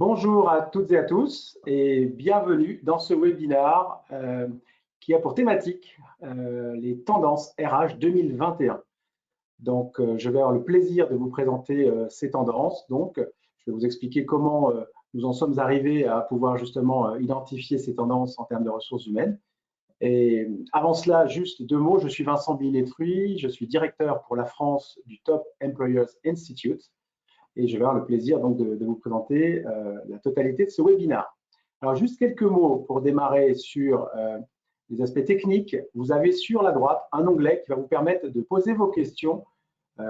Bonjour à toutes et à tous et bienvenue dans ce webinaire qui a pour thématique les tendances RH 2021. Donc, je vais avoir le plaisir de vous présenter ces tendances. Donc, je vais vous expliquer comment nous en sommes arrivés à pouvoir justement identifier ces tendances en termes de ressources humaines. Et avant cela, juste deux mots. Je suis Vincent Biletruy, je suis directeur pour la France du Top Employers Institute. Et je vais avoir le plaisir donc de vous présenter la totalité de ce webinaire. Alors, juste quelques mots pour démarrer sur les aspects techniques. Vous avez sur la droite un onglet qui va vous permettre de poser vos questions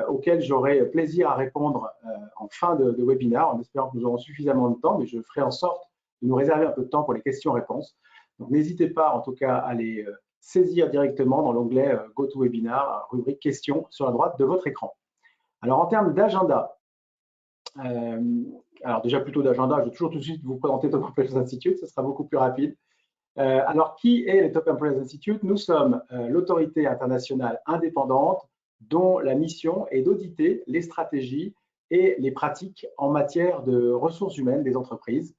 auxquelles j'aurai plaisir à répondre en fin de webinaire, en espérant que nous aurons suffisamment de temps, mais je ferai en sorte de nous réserver un peu de temps pour les questions-réponses. Donc, n'hésitez pas en tout cas à les saisir directement dans l'onglet GoToWebinar, rubrique questions sur la droite de votre écran. Alors, en termes d'agenda, alors déjà plutôt d'agenda, je vais toujours tout de suite vous présenter Top Employers Institute, ce sera beaucoup plus rapide. Alors, qui est le Top Employers Institute? Nous sommes l'autorité internationale indépendante dont la mission est d'auditer les stratégies et les pratiques en matière de ressources humaines des entreprises.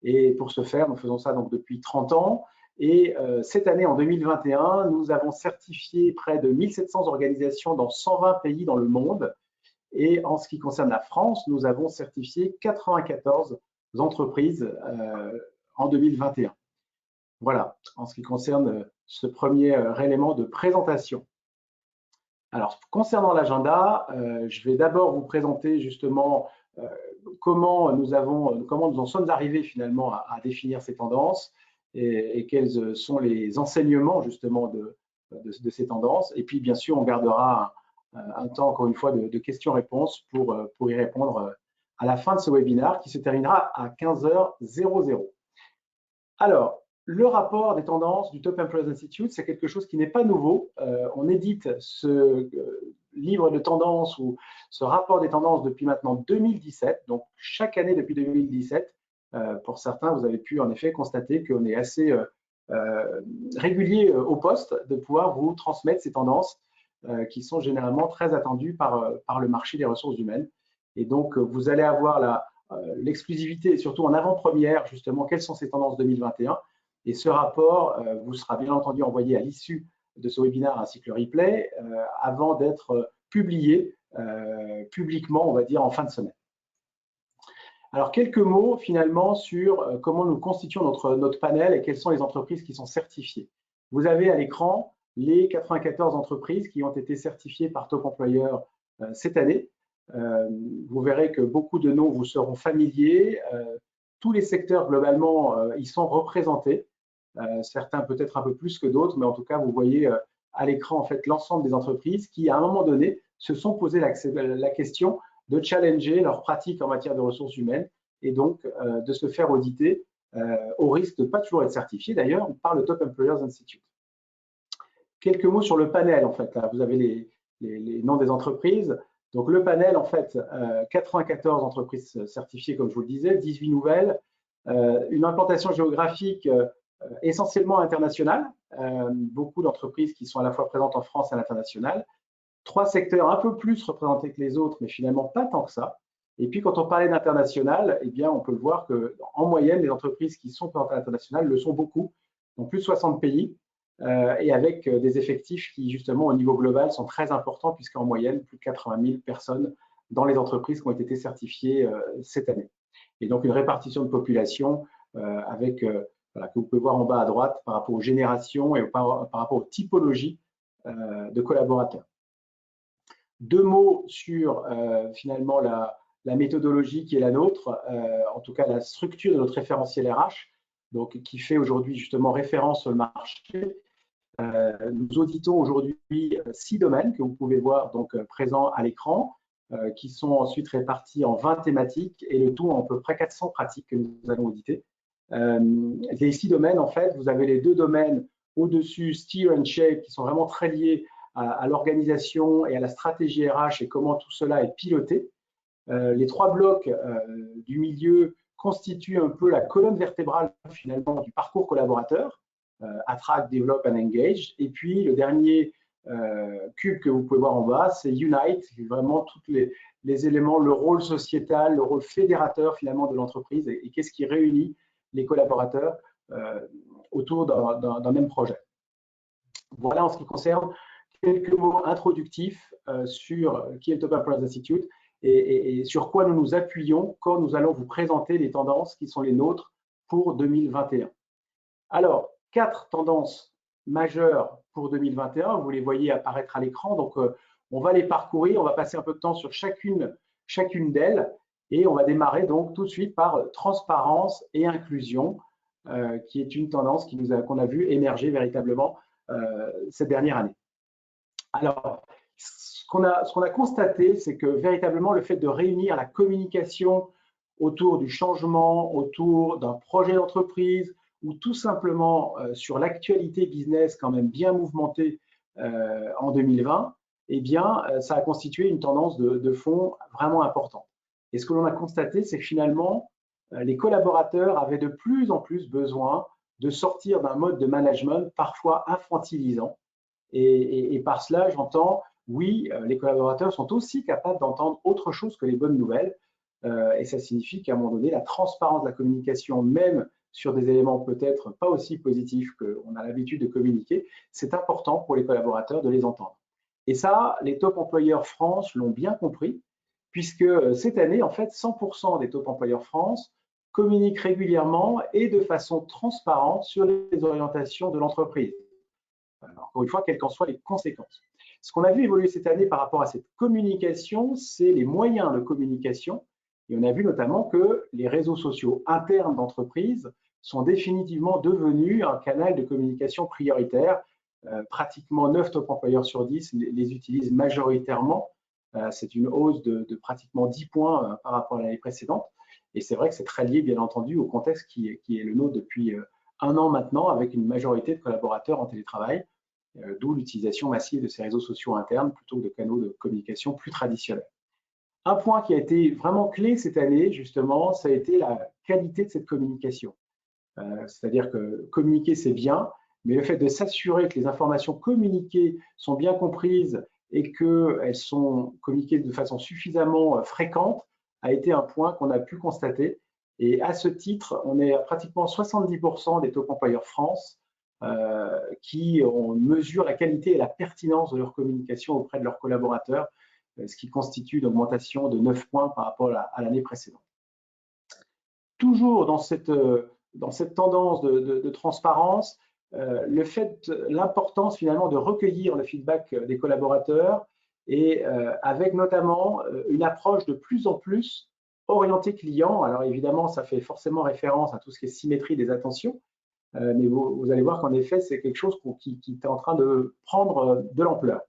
Et pour ce faire, nous faisons ça donc depuis 30 ans. Et cette année, en 2021, nous avons certifié près de 1700 organisations dans 120 pays dans le monde. Et en ce qui concerne la France, nous avons certifié 94 entreprises en 2021. Voilà, en ce qui concerne ce premier élément de présentation. Alors, concernant l'agenda, je vais d'abord vous présenter justement comment nous en sommes arrivés finalement à définir ces tendances et quels sont les enseignements justement de ces tendances. Et puis, bien sûr, on gardera un temps, encore une fois, de questions-réponses pour y répondre à la fin de ce webinaire qui se terminera à 15h00. Alors, le rapport des tendances du Top Employers Institute, c'est quelque chose qui n'est pas nouveau. On édite ce livre de tendances ou ce rapport des tendances depuis maintenant 2017, donc chaque année depuis 2017. Pour certains, vous avez pu en effet constater qu'on est assez régulier au poste de pouvoir vous transmettre ces tendances qui sont généralement très attendues par le marché des ressources humaines. Et donc, vous allez avoir l'exclusivité et surtout en avant-première, justement, quelles sont ces tendances 2021. Et ce rapport vous sera bien entendu envoyé à l'issue de ce webinaire ainsi que le replay avant d'être publié publiquement, on va dire, en fin de semaine. Alors, quelques mots finalement sur comment nous constituons notre panel et quelles sont les entreprises qui sont certifiées. Vous avez à l'écran les 94 entreprises qui ont été certifiées par Top Employer cette année. Vous verrez que beaucoup de noms vous seront familiers. Tous les secteurs, globalement, y sont représentés. Certains peut-être un peu plus que d'autres, mais en tout cas, vous voyez à l'écran en fait l'ensemble des entreprises qui, à un moment donné, se sont posé la question de challenger leurs pratiques en matière de ressources humaines et donc de se faire auditer au risque de ne pas toujours être certifié d'ailleurs par le Top Employers Institute. Quelques mots sur le panel en fait. Là, vous avez les noms des entreprises. Donc le panel en fait, 94 entreprises certifiées comme je vous le disais, 18 nouvelles, une implantation géographique essentiellement internationale, beaucoup d'entreprises qui sont à la fois présentes en France et à l'international. 3 secteurs un peu plus représentés que les autres, mais finalement pas tant que ça. Et puis, quand on parlait d'international, eh bien, on peut le voir qu'en moyenne, les entreprises qui sont présentes à l'international le sont beaucoup, dans plus de 60 pays, et avec des effectifs qui, justement, au niveau global, sont très importants, puisqu'en moyenne, plus de 80 000 personnes dans les entreprises qui ont été certifiées cette année. Et donc, une répartition de population avec, voilà, que vous pouvez voir en bas à droite, par rapport aux générations et par rapport aux typologies de collaborateurs. 2 mots sur finalement la méthodologie qui est la nôtre, en tout cas la structure de notre référentiel RH, donc qui fait aujourd'hui justement référence sur le marché. Nous auditons aujourd'hui 6 domaines que vous pouvez voir donc présents à l'écran, qui sont ensuite répartis en 20 thématiques et le tout en à peu près 400 pratiques que nous allons auditer. Les 6 domaines, en fait, vous avez les 2 domaines au-dessus, Steer and Shape, qui sont vraiment très liés à l'organisation et à la stratégie RH et comment tout cela est piloté. Les 3 blocs du milieu constituent un peu la colonne vertébrale finalement du parcours collaborateur, Attract, Develop and Engage. Et puis le dernier cube que vous pouvez voir en bas, c'est Unite, c'est vraiment tous les éléments, le rôle sociétal, le rôle fédérateur finalement de l'entreprise et qu'est-ce qui réunit les collaborateurs autour d'un même projet. Voilà en ce qui concerne quelques mots introductifs sur qui est le Top Employers Institute et sur quoi nous nous appuyons quand nous allons vous présenter les tendances qui sont les nôtres pour 2021. Alors, 4 tendances majeures pour 2021, vous les voyez apparaître à l'écran, donc on va les parcourir, on va passer un peu de temps sur chacune d'elles et on va démarrer donc tout de suite par transparence et inclusion, qui est une tendance qu'on a vu émerger véritablement cette dernière année. Alors, ce qu'on a constaté, c'est que véritablement le fait de réunir la communication autour du changement, autour d'un projet d'entreprise ou tout simplement sur l'actualité business quand même bien mouvementée en 2020, eh bien, ça a constitué une tendance de fond vraiment importante. Et ce que l'on a constaté, c'est que finalement, les collaborateurs avaient de plus en plus besoin de sortir d'un mode de management parfois infantilisant. Et par cela, j'entends, oui, les collaborateurs sont aussi capables d'entendre autre chose que les bonnes nouvelles. Et ça signifie qu'à un moment donné, la transparence de la communication, même sur des éléments peut-être pas aussi positifs qu'on a l'habitude de communiquer, c'est important pour les collaborateurs de les entendre. Et ça, les top employeurs France l'ont bien compris, puisque cette année, en fait, 100% des top employeurs France communiquent régulièrement et de façon transparente sur les orientations de l'entreprise. Encore une fois, quelles qu'en soient les conséquences. Ce qu'on a vu évoluer cette année par rapport à cette communication, c'est les moyens de communication. Et on a vu notamment que les réseaux sociaux internes d'entreprise sont définitivement devenus un canal de communication prioritaire. Pratiquement 9 top employeurs sur 10 les utilisent majoritairement. C'est une hausse de pratiquement 10 points par rapport à l'année précédente. Et c'est vrai que c'est très lié, bien entendu, au contexte qui est le nôtre depuis un an maintenant, avec une majorité de collaborateurs en télétravail, d'où l'utilisation massive de ces réseaux sociaux internes plutôt que de canaux de communication plus traditionnels. Un point qui a été vraiment clé cette année, justement, ça a été la qualité de cette communication. C'est-à-dire que communiquer, c'est bien, mais le fait de s'assurer que les informations communiquées sont bien comprises et qu'elles sont communiquées de façon suffisamment fréquente a été un point qu'on a pu constater. Et à ce titre, on est à pratiquement 70% des top employeurs France qui mesurent la qualité et la pertinence de leur communication auprès de leurs collaborateurs, ce qui constitue une augmentation de 9 points par rapport à l'année précédente. Toujours dans cette tendance de transparence, l'importance finalement de recueillir le feedback des collaborateurs et avec notamment une approche de plus en plus orientée client. Alors évidemment, ça fait forcément référence à tout ce qui est symétrie des attentions, mais vous allez voir qu'en effet, c'est quelque chose qui est en train de prendre de l'ampleur.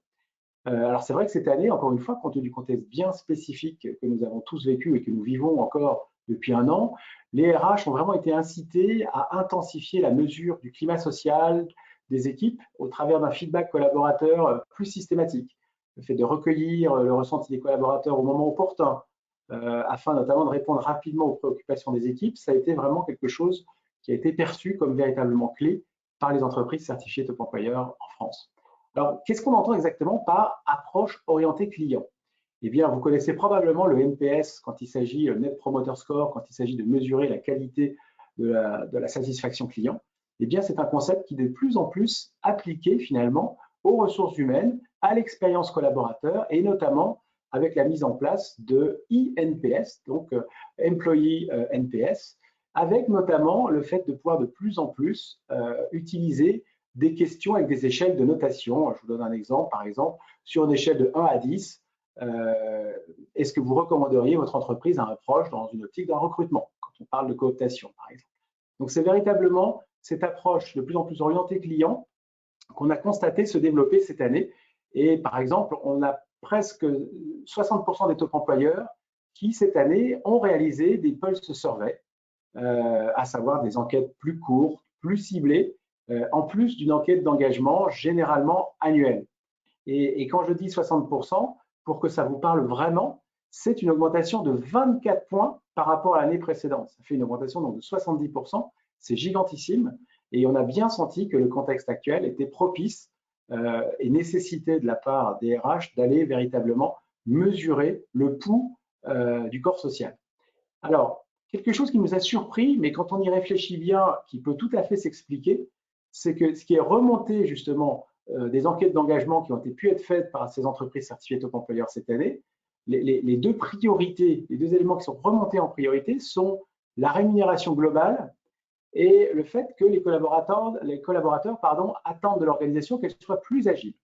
Alors c'est vrai que cette année, encore une fois, compte tenu du contexte bien spécifique que nous avons tous vécu et que nous vivons encore depuis un an, les RH ont vraiment été incités à intensifier la mesure du climat social des équipes au travers d'un feedback collaborateur plus systématique. Le fait de recueillir le ressenti des collaborateurs au moment opportun, afin notamment de répondre rapidement aux préoccupations des équipes, ça a été vraiment quelque chose qui a été perçu comme véritablement clé par les entreprises certifiées top employeurs en France. Alors, qu'est-ce qu'on entend exactement par approche orientée client? Eh bien, vous connaissez probablement le NPS quand il s'agit, le Net Promoter Score, quand il s'agit de mesurer la qualité de la satisfaction client. Eh bien, c'est un concept qui est de plus en plus appliqué finalement aux ressources humaines, à l'expérience collaborateur et notamment avec la mise en place de eNPS, donc Employee NPS, avec notamment le fait de pouvoir de plus en plus utiliser des questions avec des échelles de notation. Je vous donne un exemple, par exemple, sur une échelle de 1 à 10, est-ce que vous recommanderiez votre entreprise à un proche dans une optique d'un recrutement, quand on parle de cooptation, par exemple. Donc, c'est véritablement cette approche de plus en plus orientée client qu'on a constaté se développer cette année. Et par exemple, on a presque 60% des top employeurs qui, cette année, ont réalisé des pulse surveys, à savoir des enquêtes plus courtes, plus ciblées, en plus d'une enquête d'engagement généralement annuelle. Et quand je dis 60%, pour que ça vous parle vraiment, c'est une augmentation de 24 points par rapport à l'année précédente. Ça fait une augmentation donc de 70%, c'est gigantissime. Et on a bien senti que le contexte actuel était propice et nécessité de la part des RH d'aller véritablement mesurer le pouls du corps social. Alors, quelque chose qui nous a surpris, mais quand on y réfléchit bien, qui peut tout à fait s'expliquer, c'est que ce qui est remonté justement des enquêtes d'engagement qui ont pu être faites par ces entreprises certifiées top employeurs cette année, les deux priorités, les deux éléments qui sont remontés en priorité sont la rémunération globale et le fait que les collaborateurs attendent de l'organisation qu'elle soit plus agile.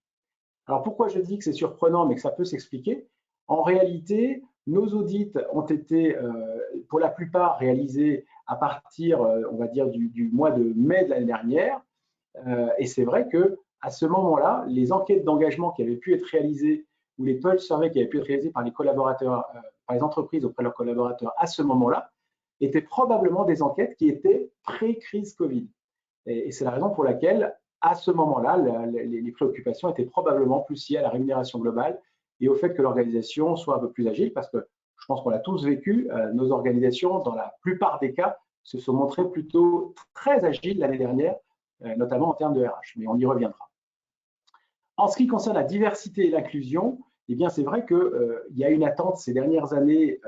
Alors pourquoi je dis que c'est surprenant mais que ça peut s'expliquer? En réalité, nos audits ont été pour la plupart réalisés à partir, on va dire, du mois de mai de l'année dernière. Et c'est vrai qu'à ce moment-là, les enquêtes d'engagement qui avaient pu être réalisées ou les pulse surveys qui avaient pu être réalisés par les collaborateurs, par les entreprises auprès de leurs collaborateurs à ce moment-là, étaient probablement des enquêtes qui étaient pré-crise Covid. Et c'est la raison pour laquelle, à ce moment-là, les préoccupations étaient probablement plus liées à la rémunération globale et au fait que l'organisation soit un peu plus agile, parce que je pense qu'on l'a tous vécu, nos organisations, dans la plupart des cas, se sont montrées plutôt très agiles l'année dernière, notamment en termes de RH, mais on y reviendra. En ce qui concerne la diversité et l'inclusion, eh bien c'est vrai qu'il y a une attente ces dernières années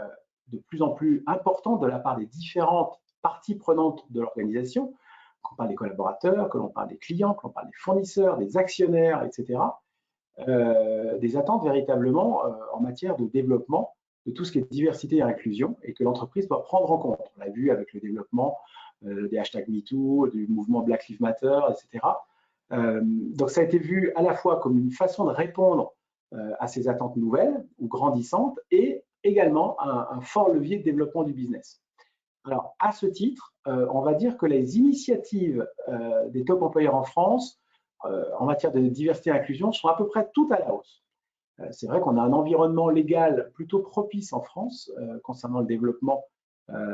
de plus en plus importante de la part des différentes parties prenantes de l'organisation, qu'on parle des collaborateurs, que l'on parle des clients, que l'on parle des fournisseurs, des actionnaires, etc. Des attentes véritablement en matière de développement de tout ce qui est diversité et inclusion et que l'entreprise doit prendre en compte. On l'a vu avec le développement des hashtags MeToo, du mouvement Black Lives Matter, etc. Donc ça a été vu à la fois comme une façon de répondre à ces attentes nouvelles ou grandissantes et également un fort levier de développement du business. Alors à ce titre, on va dire que les initiatives des top employeurs en France en matière de diversité et inclusion sont à peu près toutes à la hausse. C'est vrai qu'on a un environnement légal plutôt propice en France concernant le développement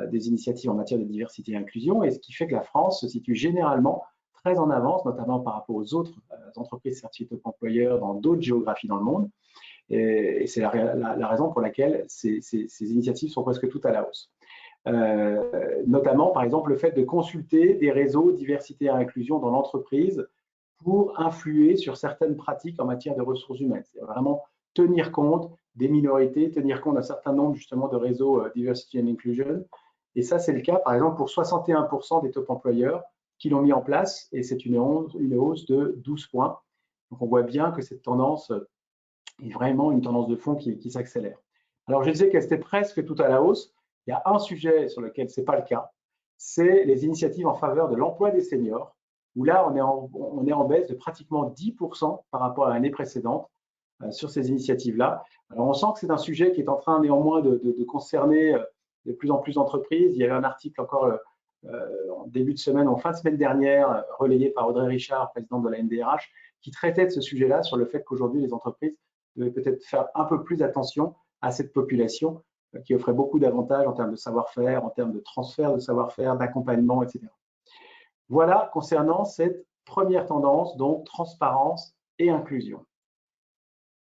des initiatives en matière de diversité et inclusion, et ce qui fait que la France se situe généralement très en avance, notamment par rapport aux autres entreprises certifiées top employeurs dans d'autres géographies dans le monde. Et c'est la raison pour laquelle ces initiatives sont presque toutes à la hausse. Notamment, par exemple, le fait de consulter des réseaux diversité et inclusion dans l'entreprise pour influer sur certaines pratiques en matière de ressources humaines. C'est vraiment tenir compte des minorités, tenir compte d'un certain nombre justement de réseaux Diversity and Inclusion. Et ça, c'est le cas, par exemple, pour 61% des top employeurs qui l'ont mis en place, et c'est une hausse de 12 points. Donc, on voit bien que cette tendance est vraiment une tendance de fond qui s'accélère. Alors, je disais qu'elle était presque tout à la hausse. Il y a un sujet sur lequel ce n'est pas le cas, c'est les initiatives en faveur de l'emploi des seniors, où là, on est en baisse de pratiquement 10% par rapport à l'année précédente sur ces initiatives-là. Alors, on sent que c'est un sujet qui est en train néanmoins de concerner de plus en plus d'entreprises. Il y avait un article encore en début de semaine, en fin de semaine dernière, relayé par Audrey Richard, présidente de la NDRH, qui traitait de ce sujet-là sur le fait qu'aujourd'hui, les entreprises devaient peut-être faire un peu plus attention à cette population qui offrait beaucoup d'avantages en termes de savoir-faire, en termes de transfert de savoir-faire, d'accompagnement, etc. Voilà concernant cette première tendance, donc transparence et inclusion.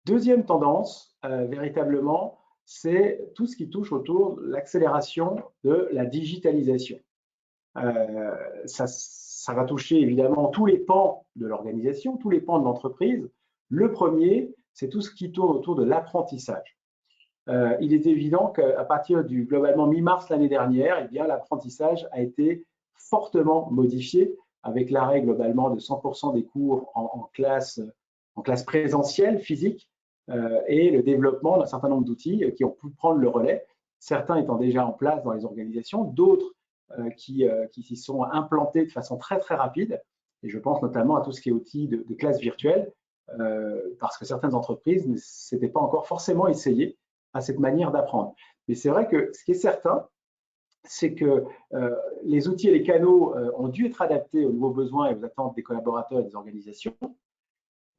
Deuxième tendance, véritablement, c'est tout ce qui touche autour de l'accélération de la digitalisation. Ça va toucher évidemment tous les pans de l'organisation, tous les pans de l'entreprise. Le premier, c'est tout ce qui tourne autour de l'apprentissage. Il est évident qu'à partir du globalement mi-mars l'année dernière, eh bien l'apprentissage a été fortement modifié avec l'arrêt globalement de 100% des cours en classe présentielle, physique, et le développement d'un certain nombre d'outils qui ont pu prendre le relais, certains étant déjà en place dans les organisations, d'autres qui s'y sont implantés de façon très très rapide. Et je pense notamment à tout ce qui est outils de classe virtuelle, parce que certaines entreprises ne s'étaient pas encore forcément essayées à cette manière d'apprendre. Mais c'est vrai que ce qui est certain, c'est que les outils et les canaux ont dû être adaptés aux nouveaux besoins et aux attentes des collaborateurs et des organisations,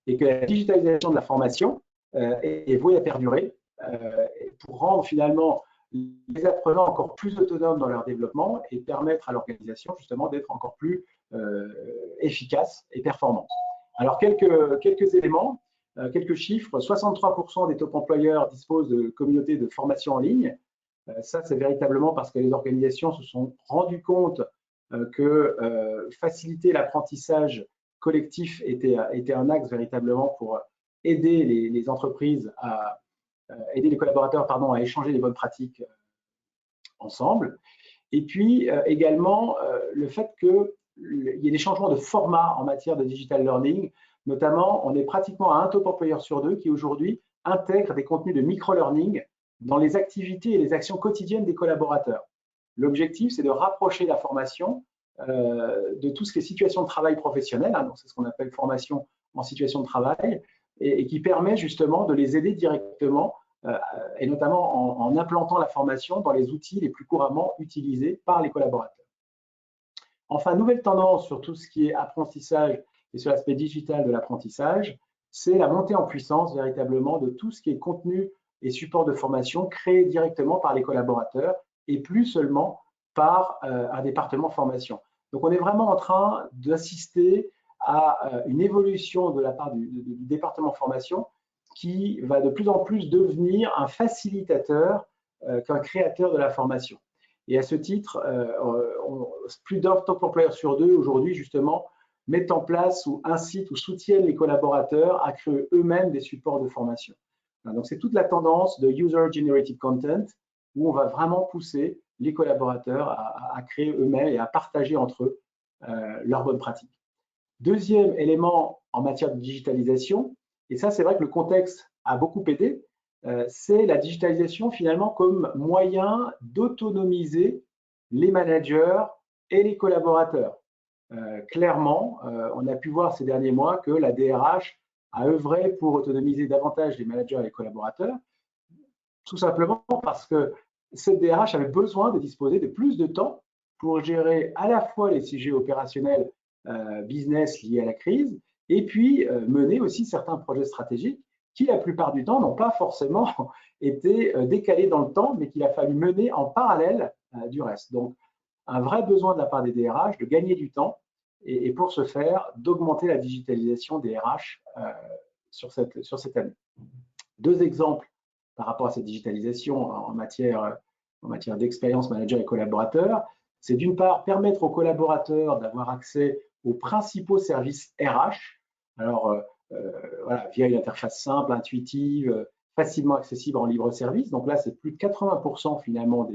et que la digitalisation de la formation est vouée à perdurer pour rendre finalement les apprenants encore plus autonomes dans leur développement et permettre à l'organisation justement d'être encore plus efficace et performante. Alors quelques éléments. Quelques chiffres, 63% des top employeurs disposent de communautés de formation en ligne. Ça, c'est véritablement parce que les organisations se sont rendues compte que faciliter l'apprentissage collectif était un axe véritablement pour aider les entreprises aider les collaborateurs pardon, à échanger les bonnes pratiques ensemble. Et puis également le fait qu'il y ait des changements de format en matière de digital learning. Notamment, on est pratiquement à un top employeur sur deux qui aujourd'hui intègre des contenus de micro-learning dans les activités et les actions quotidiennes des collaborateurs. L'objectif, c'est de rapprocher la formation de tout ce qui est situation de travail professionnelle, hein, donc c'est ce qu'on appelle formation en situation de travail, et qui permet justement de les aider directement, et notamment en implantant la formation dans les outils les plus couramment utilisés par les collaborateurs. Enfin, nouvelle tendance sur tout ce qui est apprentissage et sur l'aspect digital de l'apprentissage, c'est la montée en puissance véritablement de tout ce qui est contenu et support de formation créé directement par les collaborateurs et plus seulement par un département formation. Donc, on est vraiment en train d'assister à une évolution de la part du département formation qui va de plus en plus devenir un facilitateur qu'un créateur de la formation. Et à ce titre, plus d'un top employeur sur deux aujourd'hui, justement, mettent en place ou incitent ou soutiennent les collaborateurs à créer eux-mêmes des supports de formation. Donc, c'est toute la tendance de User-Generated Content où on va vraiment pousser les collaborateurs à créer eux-mêmes et à partager entre eux leurs bonnes pratiques. Deuxième élément en matière de digitalisation, et ça, c'est vrai que le contexte a beaucoup aidé, c'est la digitalisation finalement comme moyen d'autonomiser les managers et les collaborateurs. Clairement, on a pu voir ces derniers mois que la DRH a œuvré pour autonomiser davantage les managers et les collaborateurs, tout simplement parce que cette DRH avait besoin de disposer de plus de temps pour gérer à la fois les sujets opérationnels business liés à la crise et puis mener aussi certains projets stratégiques qui, la plupart du temps, n'ont pas forcément été décalés dans le temps, mais qu'il a fallu mener en parallèle du reste. Donc, un vrai besoin de la part des DRH de gagner du temps et pour ce faire, d'augmenter la digitalisation des RH sur cette année. Deux exemples par rapport à cette digitalisation en matière d'expérience manager et collaborateur, c'est d'une part permettre aux collaborateurs d'avoir accès aux principaux services RH, alors voilà, via une interface simple, intuitive, facilement accessible en libre service. Donc là, c'est plus de 80% finalement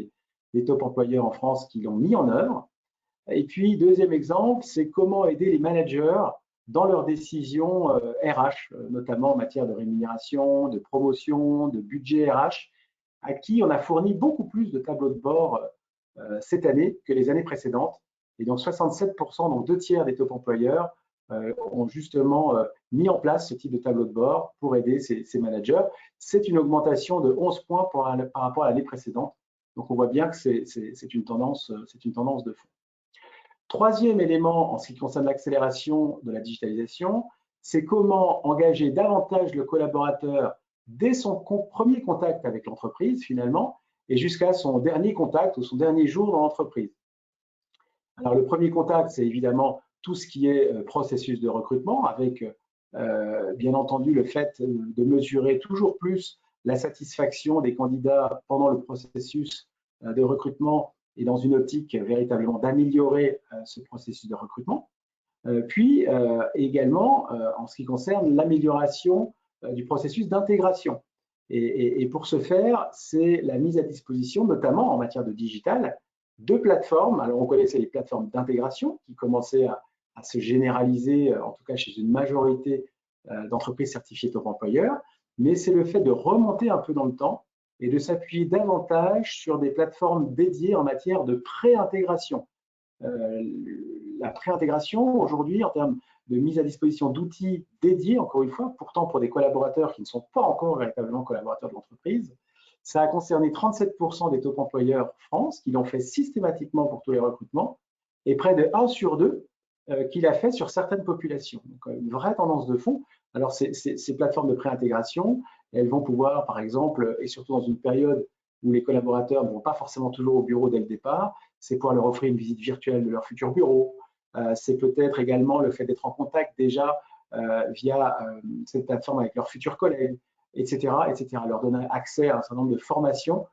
des top employeurs en France qui l'ont mis en œuvre. Et puis, deuxième exemple, c'est comment aider les managers dans leurs décisions RH, notamment en matière de rémunération, de promotion, de budget RH, à qui on a fourni beaucoup plus de tableaux de bord cette année que les années précédentes. Et donc 67%, donc 2/3 des top employeurs, ont justement mis en place ce type de tableau de bord pour aider ces managers. C'est une augmentation de 11 points par rapport à l'année précédente. Donc on voit bien que c'est une tendance de fond. Troisième élément en ce qui concerne l'accélération de la digitalisation, c'est comment engager davantage le collaborateur dès son premier contact avec l'entreprise finalement et jusqu'à son dernier contact ou son dernier jour dans l'entreprise. Alors le premier contact, c'est évidemment tout ce qui est processus de recrutement avec bien entendu le fait de mesurer toujours plus la satisfaction des candidats pendant le processus de recrutement et dans une optique véritablement d'améliorer ce processus de recrutement. Puis également en ce qui concerne l'amélioration du processus d'intégration. Et pour ce faire, c'est la mise à disposition, notamment en matière de digital, de plateformes. Alors on connaissait les plateformes d'intégration qui commençaient à se généraliser, en tout cas chez une majorité d'entreprises certifiées top employeurs, mais c'est le fait de remonter un peu dans le temps et de s'appuyer davantage sur des plateformes dédiées en matière de pré-intégration. La pré-intégration, aujourd'hui, en termes de mise à disposition d'outils dédiés, encore une fois, pourtant pour des collaborateurs qui ne sont pas encore véritablement collaborateurs de l'entreprise, ça a concerné 37% des top employeurs France qui l'ont fait systématiquement pour tous les recrutements et près de 1 sur 2 qui l'a fait sur certaines populations. Donc, une vraie tendance de fond. Alors, ces plateformes de pré-intégration, elles vont pouvoir, par exemple, et surtout dans une période où les collaborateurs ne vont pas forcément toujours au bureau dès le départ, c'est pouvoir leur offrir une visite virtuelle de leur futur bureau. C'est peut-être également le fait d'être en contact déjà via cette plateforme avec leurs futurs collègues, etc., etc. Leur donner accès à un certain nombre de formations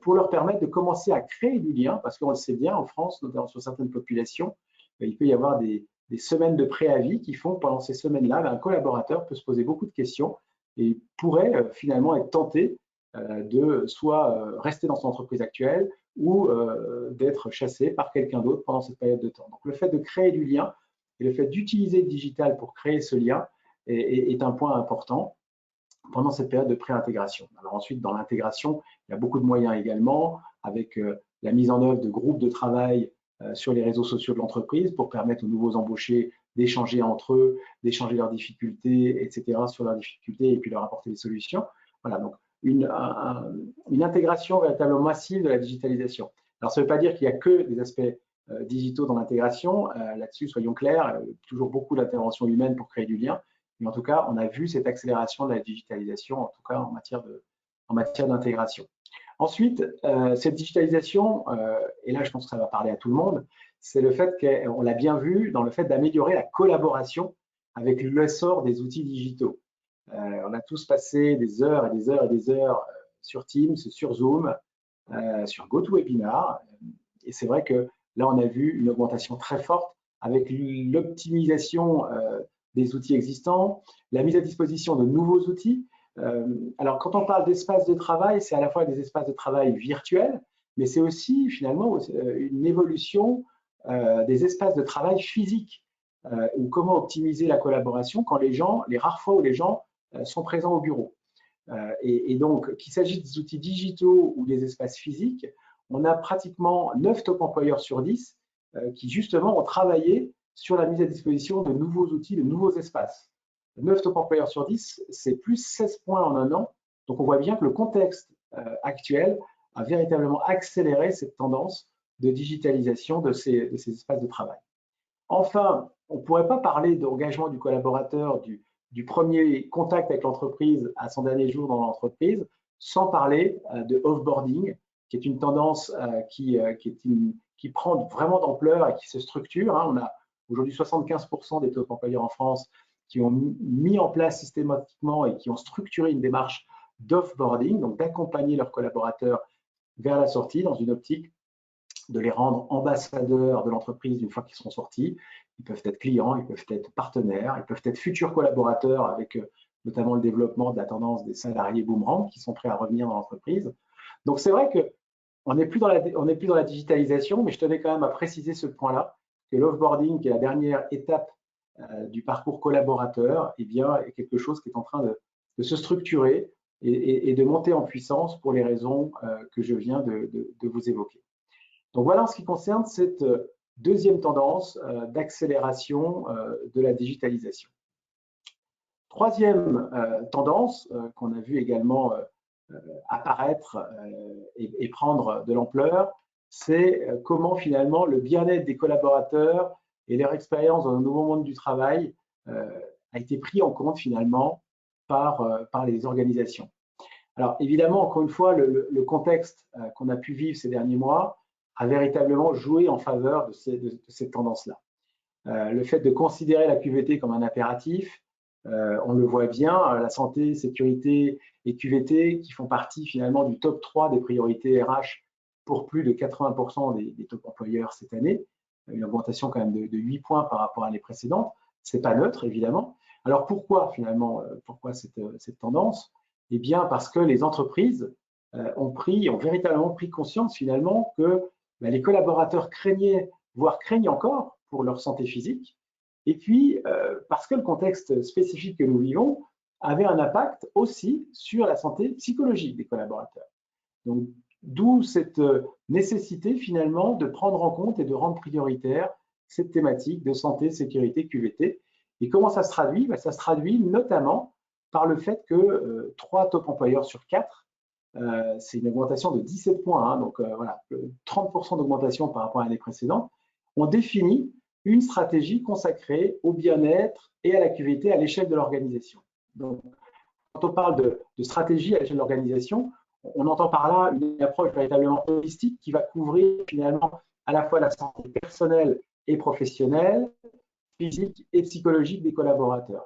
pour leur permettre de commencer à créer du lien, parce qu'on le sait bien, en France, notamment sur certaines populations, il peut y avoir des des semaines de préavis qui font que pendant ces semaines-là, un collaborateur peut se poser beaucoup de questions et pourrait finalement être tenté de soit rester dans son entreprise actuelle ou d'être chassé par quelqu'un d'autre pendant cette période de temps. Donc le fait de créer du lien et le fait d'utiliser le digital pour créer ce lien est un point important pendant cette période de pré-intégration. Alors ensuite, dans l'intégration, il y a beaucoup de moyens également, avec la mise en œuvre de groupes de travail sur les réseaux sociaux de l'entreprise pour permettre aux nouveaux embauchés d'échanger entre eux, d'échanger leurs difficultés, etc., sur leurs difficultés et puis leur apporter des solutions. Voilà, donc une intégration véritablement massive de la digitalisation. Alors, ça ne veut pas dire qu'il n'y a que des aspects digitaux dans l'intégration. Là-dessus, soyons clairs, toujours beaucoup d'interventions humaines pour créer du lien. Mais en tout cas, on a vu cette accélération de la digitalisation, en tout cas en matière d'intégration. Ensuite, cette digitalisation, et là je pense que ça va parler à tout le monde, c'est le fait qu'on l'a bien vu dans le fait d'améliorer la collaboration avec l'essor des outils digitaux. On a tous passé des heures et des heures et des heures sur Teams, sur Zoom, sur GoToWebinar, et c'est vrai que là on a vu une augmentation très forte avec l'optimisation des outils existants, la mise à disposition de nouveaux outils. Alors, quand on parle d'espace de travail, c'est à la fois des espaces de travail virtuels, mais c'est aussi finalement une évolution des espaces de travail physiques, ou comment optimiser la collaboration quand les rares fois où les gens sont présents au bureau. Et donc, qu'il s'agisse des outils digitaux ou des espaces physiques, on a pratiquement 9 top employeurs sur 10 qui justement ont travaillé sur la mise à disposition de nouveaux outils, de nouveaux espaces. 9 top employeurs sur 10, c'est plus 16 points en un an. Donc, on voit bien que le contexte actuel a véritablement accéléré cette tendance de digitalisation de ces espaces de travail. Enfin, on ne pourrait pas parler d'engagement du collaborateur, du premier contact avec l'entreprise à son dernier jour dans l'entreprise, sans parler de offboarding, qui est une tendance qui prend vraiment d'ampleur et qui se structure. On a aujourd'hui 75% des top employeurs en France qui ont mis en place systématiquement et qui ont structuré une démarche d'offboarding, donc d'accompagner leurs collaborateurs vers la sortie dans une optique de les rendre ambassadeurs de l'entreprise une fois qu'ils seront sortis. Ils peuvent être clients, ils peuvent être partenaires, ils peuvent être futurs collaborateurs avec notamment le développement de la tendance des salariés boomerang qui sont prêts à revenir dans l'entreprise. Donc c'est vrai qu'on n'est plus dans la digitalisation, mais je tenais quand même à préciser ce point-là, que l'offboarding, qui est la dernière étape du parcours collaborateur, eh bien, est quelque chose qui est en train de se structurer et de monter en puissance pour les raisons que je viens de vous évoquer. Donc voilà en ce qui concerne cette deuxième tendance d'accélération de la digitalisation. Troisième tendance qu'on a vu également apparaître et prendre de l'ampleur, c'est comment finalement le bien-être des collaborateurs et leur expérience dans le nouveau monde du travail a été pris en compte finalement par les organisations. Alors évidemment, encore une fois, le contexte qu'on a pu vivre ces derniers mois a véritablement joué en faveur de cette tendance-là. Le fait de considérer la QVT comme un impératif, on le voit bien, la santé, sécurité et QVT qui font partie finalement du top 3 des priorités RH pour plus de 80% des top employeurs cette année, une augmentation quand même de 8 points par rapport à l'année précédente. C'est pas neutre, évidemment. Alors pourquoi finalement, pourquoi cette tendance? Eh bien parce que les entreprises ont véritablement pris conscience finalement que les collaborateurs craignaient, voire craignent encore pour leur santé physique, et puis parce que le contexte spécifique que nous vivons avait un impact aussi sur la santé psychologique des collaborateurs. Donc, d'où cette nécessité finalement de prendre en compte et de rendre prioritaire cette thématique de santé, sécurité, QVT. Et comment ça se traduit? Ça se traduit notamment par le fait que 3 top employeurs sur 4, c'est une augmentation de 17 points, donc voilà, 30% d'augmentation par rapport à l'année précédente, ont défini une stratégie consacrée au bien-être et à la QVT à l'échelle de l'organisation. Donc, quand on parle de stratégie à l'échelle de l'organisation, on entend par là une approche véritablement holistique qui va couvrir finalement à la fois la santé personnelle et professionnelle, physique et psychologique des collaborateurs.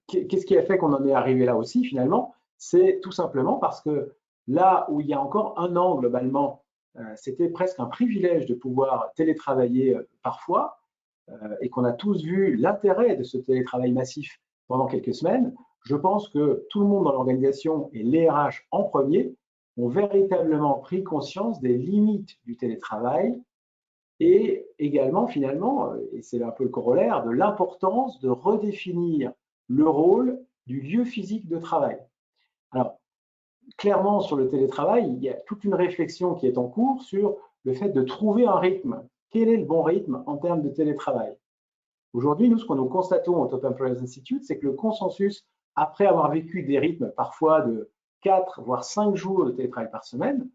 Qu'est-ce qui a fait qu'on en est arrivé là aussi finalement? C'est tout simplement parce que là où il y a encore un an globalement c'était presque un privilège de pouvoir télétravailler parfois, et qu'on a tous vu l'intérêt de ce télétravail massif pendant quelques semaines, je pense que tout le monde dans l'organisation, et les RH en premier, ont véritablement pris conscience des limites du télétravail et également, finalement, et c'est un peu le corollaire, de l'importance de redéfinir le rôle du lieu physique de travail. Alors, clairement, sur le télétravail, il y a toute une réflexion qui est en cours sur le fait de trouver un rythme. Quel est le bon rythme en termes de télétravail? Aujourd'hui, nous, ce que nous constatons au Top Employers Institute, c'est que le consensus, après avoir vécu des rythmes parfois de 4 voire 5 jours de télétravail par semaine,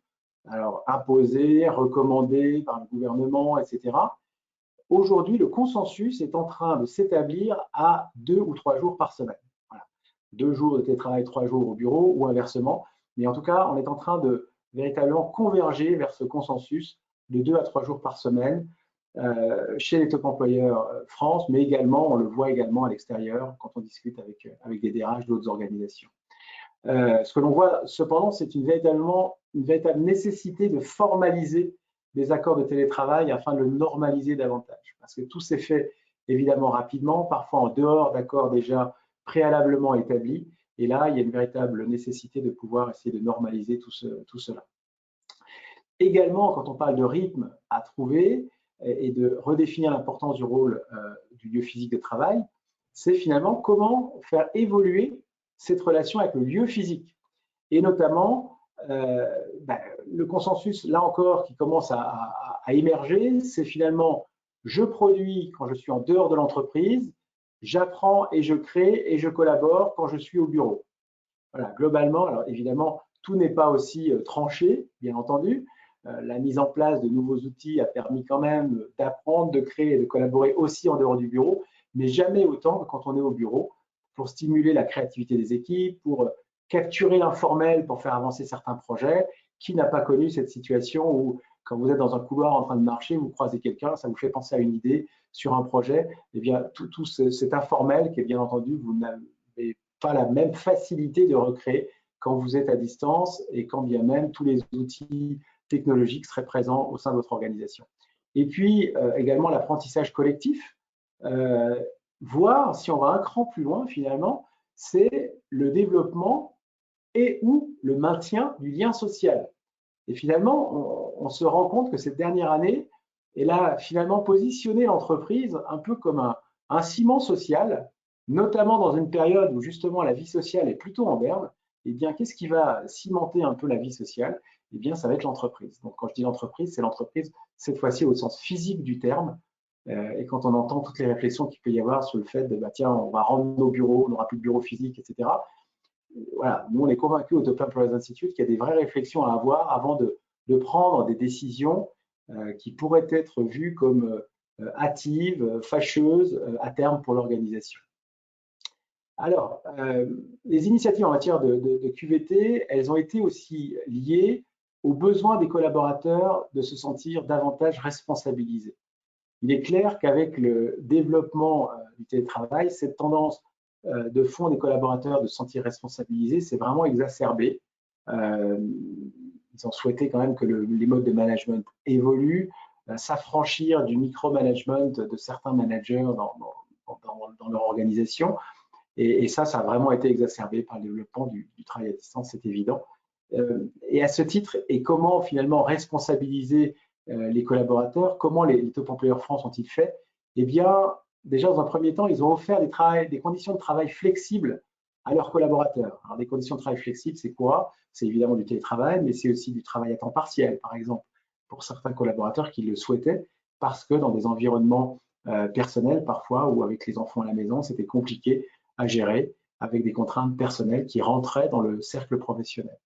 alors imposés, recommandés par le gouvernement, etc. Aujourd'hui, le consensus est en train de s'établir à 2 ou 3 jours par semaine. Voilà. 2 jours de télétravail, 3 jours au bureau ou inversement. Mais en tout cas, on est en train de véritablement converger vers ce consensus de 2 à 3 jours par semaine chez les top employeurs France, mais également, on le voit également à l'extérieur quand on discute avec des DRH d'autres organisations. Ce que l'on voit cependant, c'est une véritable nécessité de formaliser des accords de télétravail afin de le normaliser davantage. Parce que tout s'est fait évidemment rapidement, parfois en dehors d'accords déjà préalablement établis. Et là, il y a une véritable nécessité de pouvoir essayer de normaliser tout cela. Également, quand on parle de rythme à trouver et de redéfinir l'importance du rôle du lieu physique de travail, c'est finalement comment faire évoluer cette relation avec le lieu physique. Et notamment, le consensus, là encore, qui commence à émerger, c'est finalement, je produis quand je suis en dehors de l'entreprise, j'apprends et je crée et je collabore quand je suis au bureau. Voilà, globalement, alors évidemment, tout n'est pas aussi tranché, bien entendu. La mise en place de nouveaux outils a permis quand même d'apprendre, de créer et de collaborer aussi en dehors du bureau, mais jamais autant que quand on est au bureau, pour stimuler la créativité des équipes, pour capturer l'informel, pour faire avancer certains projets. Qui n'a pas connu cette situation où, quand vous êtes dans un couloir en train de marcher, vous croisez quelqu'un, ça vous fait penser à une idée sur un projet, et bien tout cet informel qui est bien entendu, vous n'avez pas la même facilité de recréer quand vous êtes à distance et quand bien même tous les outils technologiques seraient présents au sein de votre organisation. Et puis également l'apprentissage collectif, voire si on va un cran plus loin finalement, c'est le développement et ou le maintien du lien social. Et finalement, on se rend compte que cette dernière année, elle a finalement positionné l'entreprise un peu comme un ciment social, notamment dans une période où justement la vie sociale est plutôt en berne. Eh bien, qu'est-ce qui va cimenter un peu la vie sociale? Eh bien, ça va être l'entreprise. Donc, quand je dis l'entreprise, c'est l'entreprise cette fois-ci au sens physique du terme. Et quand on entend toutes les réflexions qu'il peut y avoir sur le fait de, tiens, on va rendre nos bureaux, on n'aura plus de bureau physique, etc. Voilà, nous, on est convaincus au Top Employers Institute qu'il y a des vraies réflexions à avoir avant de prendre des décisions qui pourraient être vues comme hâtives, fâcheuses à terme pour l'organisation. Alors, les initiatives en matière de QVT, elles ont été aussi liées aux besoins des collaborateurs de se sentir davantage responsabilisés. Il est clair qu'avec le développement du télétravail, cette tendance de fond des collaborateurs de se sentir responsabilisés s'est vraiment exacerbée. Ils ont souhaité quand même que les modes de management évoluent, s'affranchir du micromanagement de certains managers dans leur organisation. Et ça a vraiment été exacerbé par le développement du travail à distance, c'est évident. Et à ce titre, et comment finalement responsabiliser les collaborateurs, comment les Top Employers France ont-ils fait? Eh bien, déjà dans un premier temps, ils ont offert des conditions de travail flexibles à leurs collaborateurs. Alors, des conditions de travail flexibles, c'est quoi? C'est évidemment du télétravail, mais c'est aussi du travail à temps partiel, par exemple, pour certains collaborateurs qui le souhaitaient, parce que dans des environnements personnels, parfois, ou avec les enfants à la maison, c'était compliqué à gérer avec des contraintes personnelles qui rentraient dans le cercle professionnel.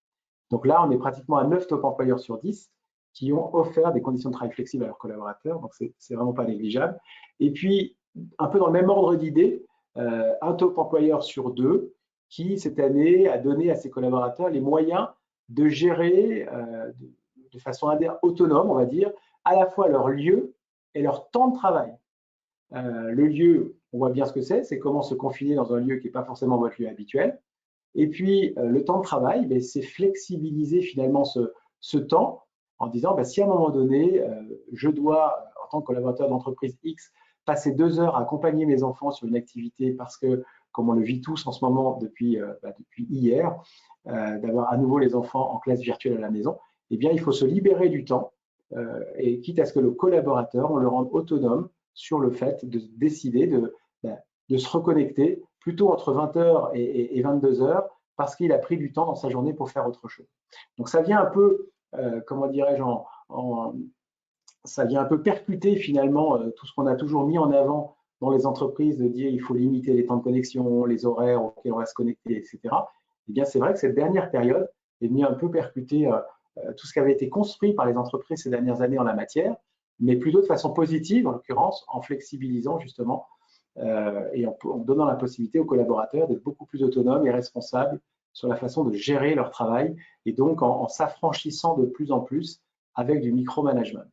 Donc là, on est pratiquement à 9 top employeurs sur 10 qui ont offert des conditions de travail flexibles à leurs collaborateurs, donc c'est vraiment pas négligeable. Et puis, un peu dans le même ordre d'idée, un top employeur sur 2 qui, cette année, a donné à ses collaborateurs les moyens de gérer de façon autonome, on va dire, à la fois leur lieu et leur temps de travail. Le lieu, on voit bien ce que c'est comment se confiner dans un lieu qui n'est pas forcément votre lieu habituel. Et puis, le temps de travail, c'est flexibiliser finalement ce temps en disant si à un moment donné, je dois, en tant que collaborateur d'entreprise X, passer 2 heures à accompagner mes enfants sur une activité parce que, comme on le vit tous en ce moment depuis hier, d'avoir à nouveau les enfants en classe virtuelle à la maison, eh bien, il faut se libérer du temps et quitte à ce que le collaborateur, on le rende autonome sur le fait de décider de se reconnecter plutôt entre 20h et 22h parce qu'il a pris du temps dans sa journée pour faire autre chose. Donc, ça vient un peu, comment dirais-je, ça vient un peu percuter finalement tout ce qu'on a toujours mis en avant dans les entreprises de dire il faut limiter les temps de connexion, les horaires auxquels on va se connecter, etc. Eh bien, c'est vrai que cette dernière période est venue un peu percuter tout ce qui avait été construit par les entreprises ces dernières années en la matière, mais plutôt de façon positive, en l'occurrence, en flexibilisant justement et en donnant la possibilité aux collaborateurs d'être beaucoup plus autonomes et responsables sur la façon de gérer leur travail et donc en s'affranchissant de plus en plus avec du micromanagement.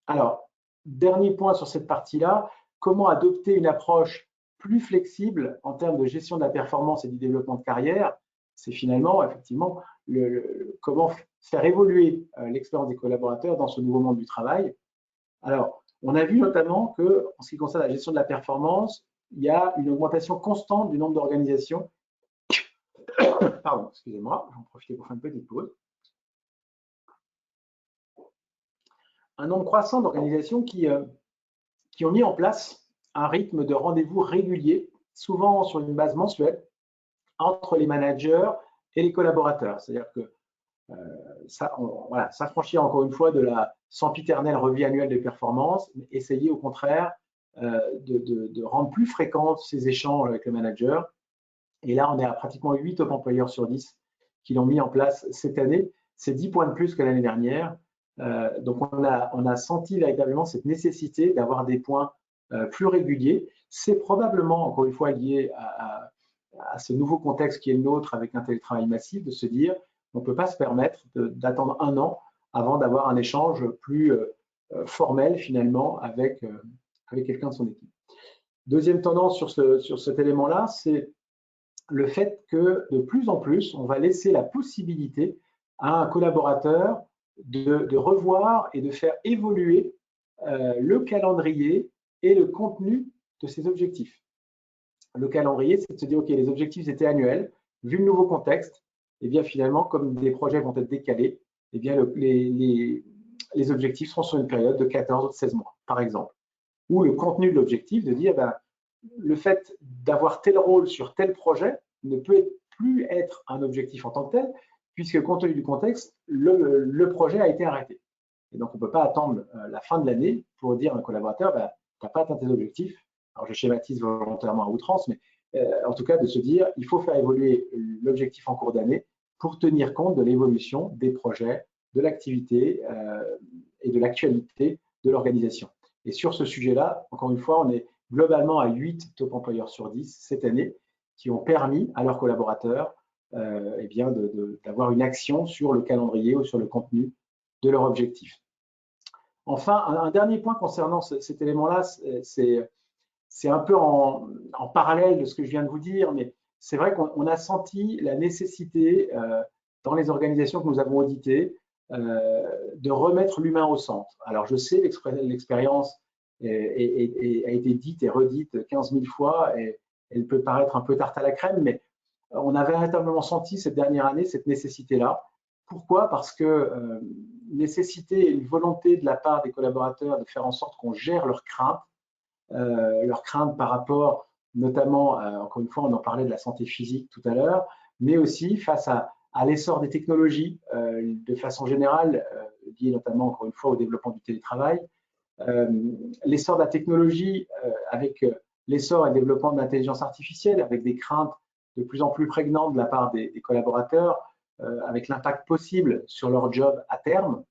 Alors, dernier point sur cette partie-là, comment adopter une approche plus flexible en termes de gestion de la performance et du développement de carrière? C'est finalement, effectivement, comment faire évoluer l'expérience des collaborateurs dans ce nouveau monde du travail. Alors, on a vu notamment que, en ce qui concerne la gestion de la performance, il y a une augmentation constante du nombre d'organisations. Pardon, excusez-moi, j'en profite pour faire une petite pause. Un nombre croissant d'organisations qui ont mis en place un rythme de rendez-vous régulier, souvent sur une base mensuelle, entre les managers et les collaborateurs. C'est-à-dire que s'affranchir encore une fois de la sempiternelle revue annuelle des performances, mais essayer au contraire de rendre plus fréquents ces échanges avec le manager. Et là, on est à pratiquement 8 top employeurs sur 10 qui l'ont mis en place cette année. C'est 10 points de plus que l'année dernière. Donc, on a senti véritablement cette nécessité d'avoir des points plus réguliers. C'est probablement, encore une fois, lié à ce nouveau contexte qui est le nôtre avec un télétravail massif, de se dire on ne peut pas se permettre d'attendre un an avant d'avoir un échange plus formel finalement avec quelqu'un de son équipe. Deuxième tendance sur cet élément-là, c'est le fait que de plus en plus, on va laisser la possibilité à un collaborateur de revoir et de faire évoluer le calendrier et le contenu de ses objectifs. Le calendrier, c'est de se dire, OK, les objectifs étaient annuels, vu le nouveau contexte, et bien finalement, comme des projets vont être décalés, et bien les objectifs seront sur une période de 14 ou de 16 mois, par exemple. Ou le contenu de l'objectif, de dire, le fait d'avoir tel rôle sur tel projet ne peut plus être un objectif en tant que tel, puisque compte tenu du contexte, le projet a été arrêté. Et donc, on ne peut pas attendre la fin de l'année pour dire à un collaborateur, tu n'as pas atteint tes objectifs. Alors, je schématise volontairement à outrance, mais en tout cas, de se dire, il faut faire évoluer l'objectif en cours d'année pour tenir compte de l'évolution des projets, de l'activité et de l'actualité de l'organisation. Et sur ce sujet-là, encore une fois, on est globalement à 8 top employeurs sur 10 cette année qui ont permis à leurs collaborateurs d'avoir une action sur le calendrier ou sur le contenu de leur objectif. Enfin, un dernier point concernant cet élément-là, c'est un peu en parallèle de ce que je viens de vous dire, mais c'est vrai qu'on a senti la nécessité dans les organisations que nous avons auditées de remettre l'humain au centre. Alors, je sais, l'expérience a été dite et redite 15 000 fois et elle peut paraître un peu tarte à la crème, mais on a véritablement senti cette dernière année cette nécessité-là. Pourquoi? Parce que nécessité et une volonté de la part des collaborateurs de faire en sorte qu'on gère leurs craintes par rapport notamment, encore une fois, on en parlait de la santé physique tout à l'heure, mais aussi face à l'essor des technologies de façon générale, lié notamment, encore une fois, au développement du télétravail, l'essor de la technologie avec l'essor et le développement de l'intelligence artificielle, avec des craintes de plus en plus prégnantes de la part des collaborateurs, avec l'impact possible sur leur job à terme.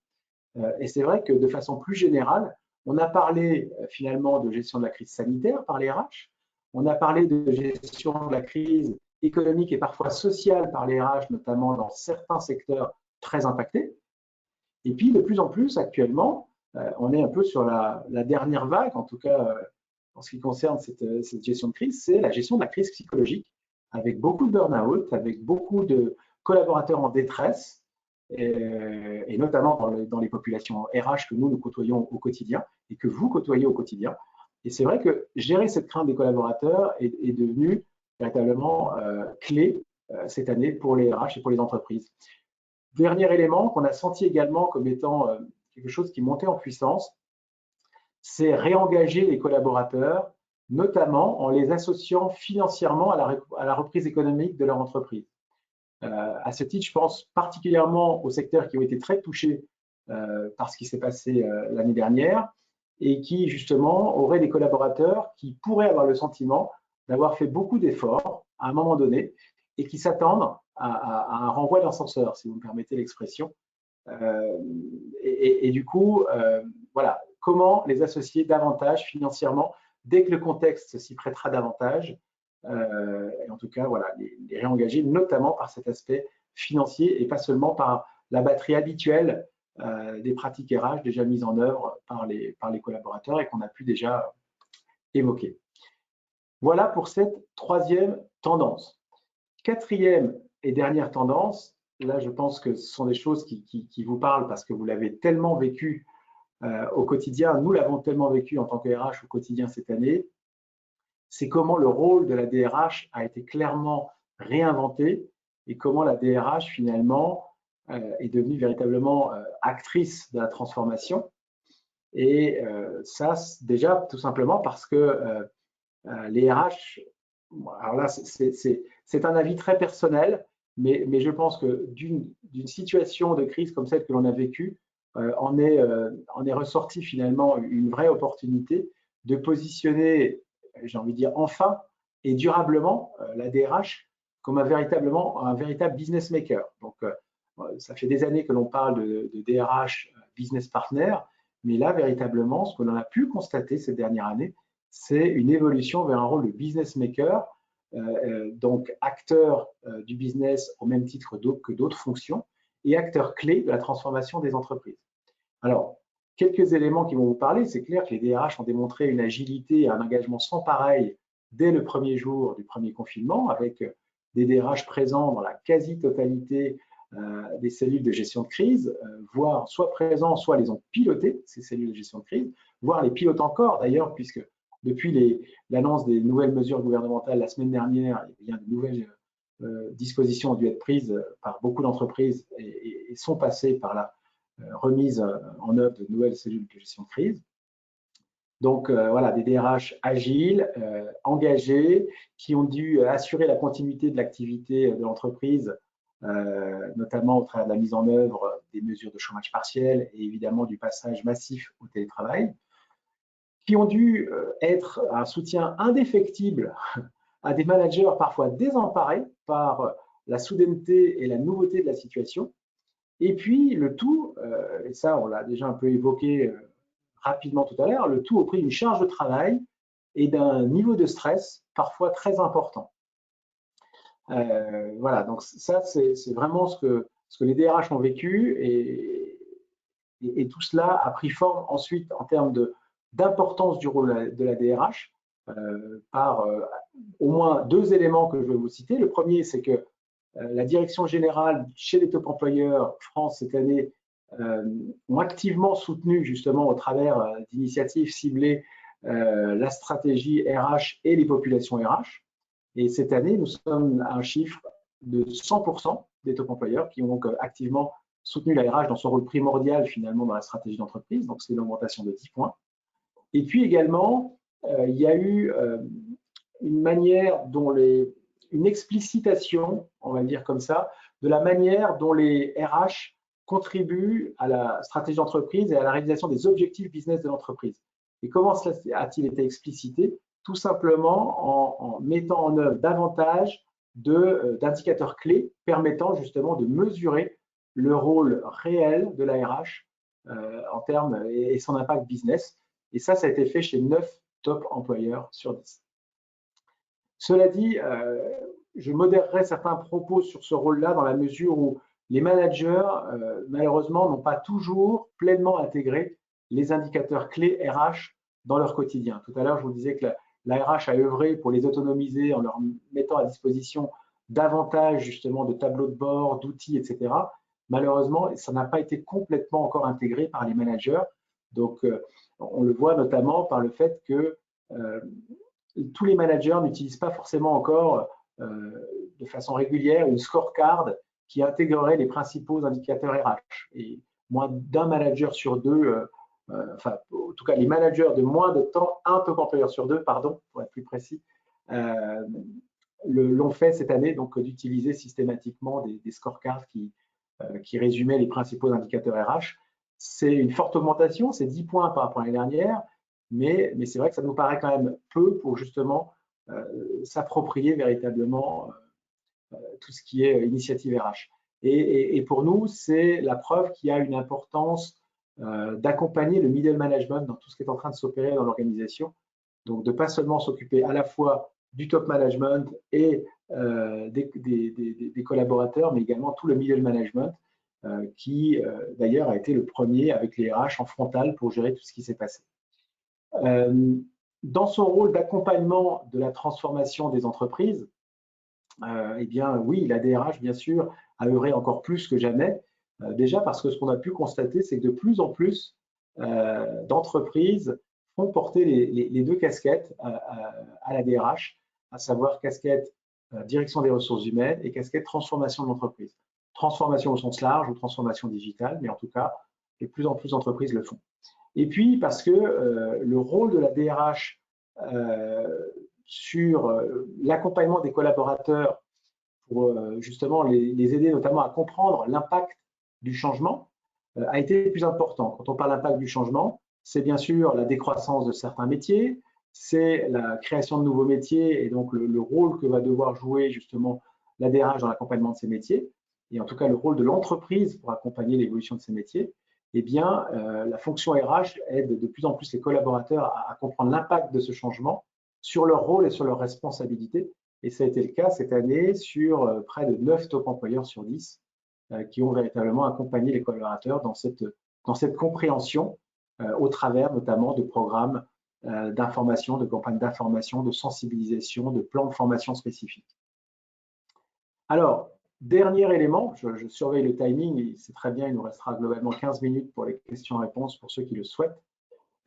Et c'est vrai que de façon plus générale, on a parlé finalement de gestion de la crise sanitaire par les RH, on a parlé de gestion de la crise économique et parfois sociale par les RH, notamment dans certains secteurs très impactés. Et puis, de plus en plus, actuellement, on est un peu sur la dernière vague, en tout cas en ce qui concerne cette gestion de crise, c'est la gestion de la crise psychologique, avec beaucoup de burn-out, avec beaucoup de collaborateurs en détresse, et notamment dans les populations RH que nous côtoyons au quotidien et que vous côtoyez au quotidien. Et c'est vrai que gérer cette crainte des collaborateurs est devenu véritablement clé cette année pour les RH et pour les entreprises. Dernier élément qu'on a senti également comme étant quelque chose qui montait en puissance, c'est réengager les collaborateurs, notamment en les associant financièrement à la reprise économique de leur entreprise. À ce titre, je pense particulièrement aux secteurs qui ont été très touchés par ce qui s'est passé l'année dernière et qui, justement, auraient des collaborateurs qui pourraient avoir le sentiment d'avoir fait beaucoup d'efforts à un moment donné et qui s'attendent à un renvoi d'ascenseur, si vous me permettez l'expression. Et du coup, voilà, comment les associer davantage financièrement dès que le contexte s'y prêtera davantage, et en tout cas, voilà, les réengager, notamment par cet aspect financier et pas seulement par la batterie habituelle des pratiques RH déjà mises en œuvre par les collaborateurs et qu'on a pu déjà évoquer. Voilà pour cette troisième tendance. Quatrième et dernière tendance, là je pense que ce sont des choses qui vous parlent parce que vous l'avez tellement vécu au quotidien, nous l'avons tellement vécu en tant que RH au quotidien cette année, c'est comment le rôle de la DRH a été clairement réinventé et comment la DRH finalement est devenue véritablement actrice de la transformation. Et ça, déjà, tout simplement parce que les RH, alors là, c'est un avis très personnel, mais je pense que d'une situation de crise comme celle que l'on a vécue, en est ressorti finalement une vraie opportunité de positionner, j'ai envie de dire enfin et durablement, la DRH comme un véritable business maker. Donc, ça fait des années que l'on parle de DRH business partner, mais là, véritablement, ce que l'on a pu constater ces dernières années, c'est une évolution vers un rôle de business maker, donc acteur du business au même titre que d'autres fonctions et acteur clé de la transformation des entreprises. Alors, quelques éléments qui vont vous parler, c'est clair que les DRH ont démontré une agilité et un engagement sans pareil dès le premier jour du premier confinement, avec des DRH présents dans la quasi-totalité des cellules de gestion de crise, voire soit présents, soit les ont pilotées, ces cellules de gestion de crise, voire les pilotent encore d'ailleurs, puisque depuis l'annonce des nouvelles mesures gouvernementales la semaine dernière, il y a de nouvelles dispositions ont dû être prises par beaucoup d'entreprises et sont passées par la remise en œuvre de nouvelles cellules de gestion de crise. Donc voilà, des DRH agiles, engagés, qui ont dû assurer la continuité de l'activité de l'entreprise, notamment au travers de la mise en œuvre des mesures de chômage partiel et évidemment du passage massif au télétravail, qui ont dû être un soutien indéfectible à des managers parfois désemparés par la soudaineté et la nouveauté de la situation. Et puis le tout, et ça on l'a déjà un peu évoqué rapidement tout à l'heure, le tout au prix d'une charge de travail et d'un niveau de stress parfois très important. Voilà, donc ça c'est vraiment ce que les DRH ont vécu et tout cela a pris forme ensuite en termes d'importance du rôle de la DRH par au moins deux éléments que je vais vous citer. Le premier, c'est que la direction générale chez les top employeurs France cette année ont activement soutenu justement au travers d'initiatives ciblées la stratégie RH et les populations RH. Et cette année, nous sommes à un chiffre de 100% des top employeurs qui ont donc activement soutenu la RH dans son rôle primordial finalement dans la stratégie d'entreprise. Donc c'est une augmentation de 10 points. Et puis également, il y a eu une manière dont une explicitation, on va le dire comme ça, de la manière dont les RH contribuent à la stratégie d'entreprise et à la réalisation des objectifs business de l'entreprise. Et comment cela a-t-il été explicité? Tout simplement en mettant en œuvre davantage d'indicateurs clés permettant justement de mesurer le rôle réel de la RH en termes et son impact business. Et ça a été fait chez 9 top employeurs sur 10. Cela dit, je modérerai certains propos sur ce rôle-là dans la mesure où les managers, malheureusement, n'ont pas toujours pleinement intégré les indicateurs clés RH dans leur quotidien. Tout à l'heure, je vous disais que la RH a œuvré pour les autonomiser en leur mettant à disposition davantage justement de tableaux de bord, d'outils, etc. malheureusement, ça n'a pas été complètement encore intégré par les managers. Donc, on le voit notamment par le fait que tous les managers n'utilisent pas forcément encore de façon régulière une scorecard qui intégrerait les principaux indicateurs RH. Et moins d'un manager sur deux, enfin, en tout cas, les managers de moins de temps, un top employeur sur deux, pardon, pour être plus précis, l'ont fait cette année, donc d'utiliser systématiquement des scorecards qui résumaient les principaux indicateurs RH. C'est une forte augmentation, c'est 10 points par rapport à l'année dernière, mais c'est vrai que ça nous paraît quand même peu pour justement s'approprier véritablement tout ce qui est initiative RH. Et pour nous, c'est la preuve qu'il y a une importance d'accompagner le middle management dans tout ce qui est en train de s'opérer dans l'organisation. Donc, de ne pas seulement s'occuper à la fois du top management et des collaborateurs, mais également tout le middle management qui, d'ailleurs, a été le premier avec les RH en frontal pour gérer tout ce qui s'est passé. Dans son rôle d'accompagnement de la transformation des entreprises, eh bien, oui, la DRH, bien sûr, a œuvré encore plus que jamais. Déjà parce que ce qu'on a pu constater, c'est que de plus en plus d'entreprises font porter les deux casquettes à la DRH, à savoir casquette direction des ressources humaines et casquette transformation de l'entreprise. Transformation au sens large ou transformation digitale, mais en tout cas, de plus en plus d'entreprises le font. Et puis, parce que le rôle de la DRH sur l'accompagnement des collaborateurs pour justement les aider notamment à comprendre l'impact du changement a été plus important. Quand on parle d'impact du changement, c'est bien sûr la décroissance de certains métiers, c'est la création de nouveaux métiers et donc le rôle que va devoir jouer justement la DRH dans l'accompagnement de ces métiers, et en tout cas le rôle de l'entreprise pour accompagner l'évolution de ces métiers. Eh bien, la fonction RH aide de plus en plus les collaborateurs à comprendre l'impact de ce changement sur leur rôle et sur leurs responsabilités. Et ça a été le cas cette année sur près de 9 top employeurs sur 10 qui ont véritablement accompagné les collaborateurs dans cette compréhension au travers notamment de programmes d'information, de campagnes d'information, de sensibilisation, de plans de formation spécifiques. Alors, dernier élément, je surveille le timing, et c'est très bien, il nous restera globalement 15 minutes pour les questions-réponses pour ceux qui le souhaitent.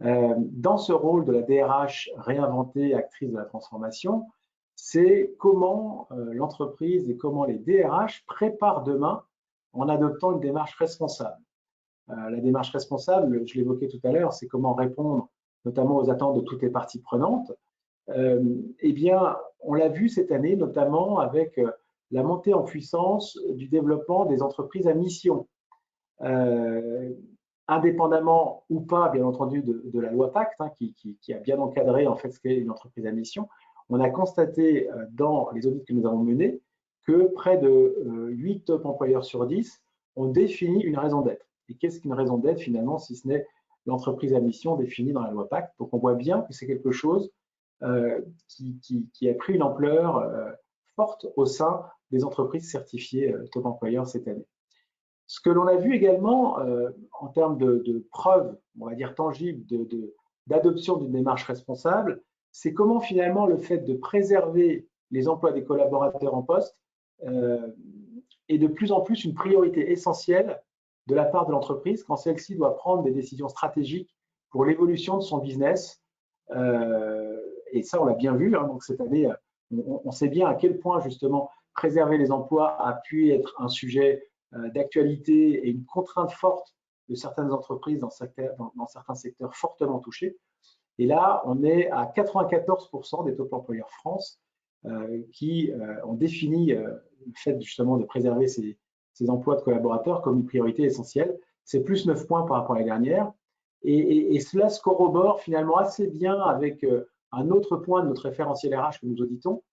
Dans ce rôle de la DRH réinventée, actrice de la transformation, c'est comment l'entreprise et comment les DRH préparent demain en adoptant une démarche responsable. La démarche responsable, je l'évoquais tout à l'heure, c'est comment répondre notamment aux attentes de toutes les parties prenantes. Eh bien, on l'a vu cette année, notamment avec la montée en puissance du développement des entreprises à mission. Indépendamment ou pas, bien entendu, de la loi Pacte, hein, qui a bien encadré en fait ce qu'est une entreprise à mission, on a constaté dans les audits que nous avons menés que près de 8 top employeurs sur 10 ont défini une raison d'être. Et qu'est-ce qu'une raison d'être finalement, si ce n'est l'entreprise à mission définie dans la loi Pacte? Donc on voit bien que c'est quelque chose qui a pris une ampleur forte au sein des entreprises certifiées top employeurs cette année. Ce que l'on a vu également en termes de preuves, on va dire tangibles, d'adoption d'une démarche responsable, c'est comment finalement le fait de préserver les emplois des collaborateurs en poste est de plus en plus une priorité essentielle de la part de l'entreprise quand celle-ci doit prendre des décisions stratégiques pour l'évolution de son business. Et ça, on l'a bien vu. Hein, donc cette année, on sait bien à quel point justement préserver les emplois a pu être un sujet d'actualité et une contrainte forte de certaines entreprises dans certains secteurs fortement touchés. Et là, on est à 94% des top employeurs France qui ont défini le fait justement de préserver ces emplois de collaborateurs comme une priorité essentielle. C'est plus 9 points par rapport à l'année dernière. Et cela se corrobore finalement assez bien avec un autre point de notre référentiel RH que nous auditons.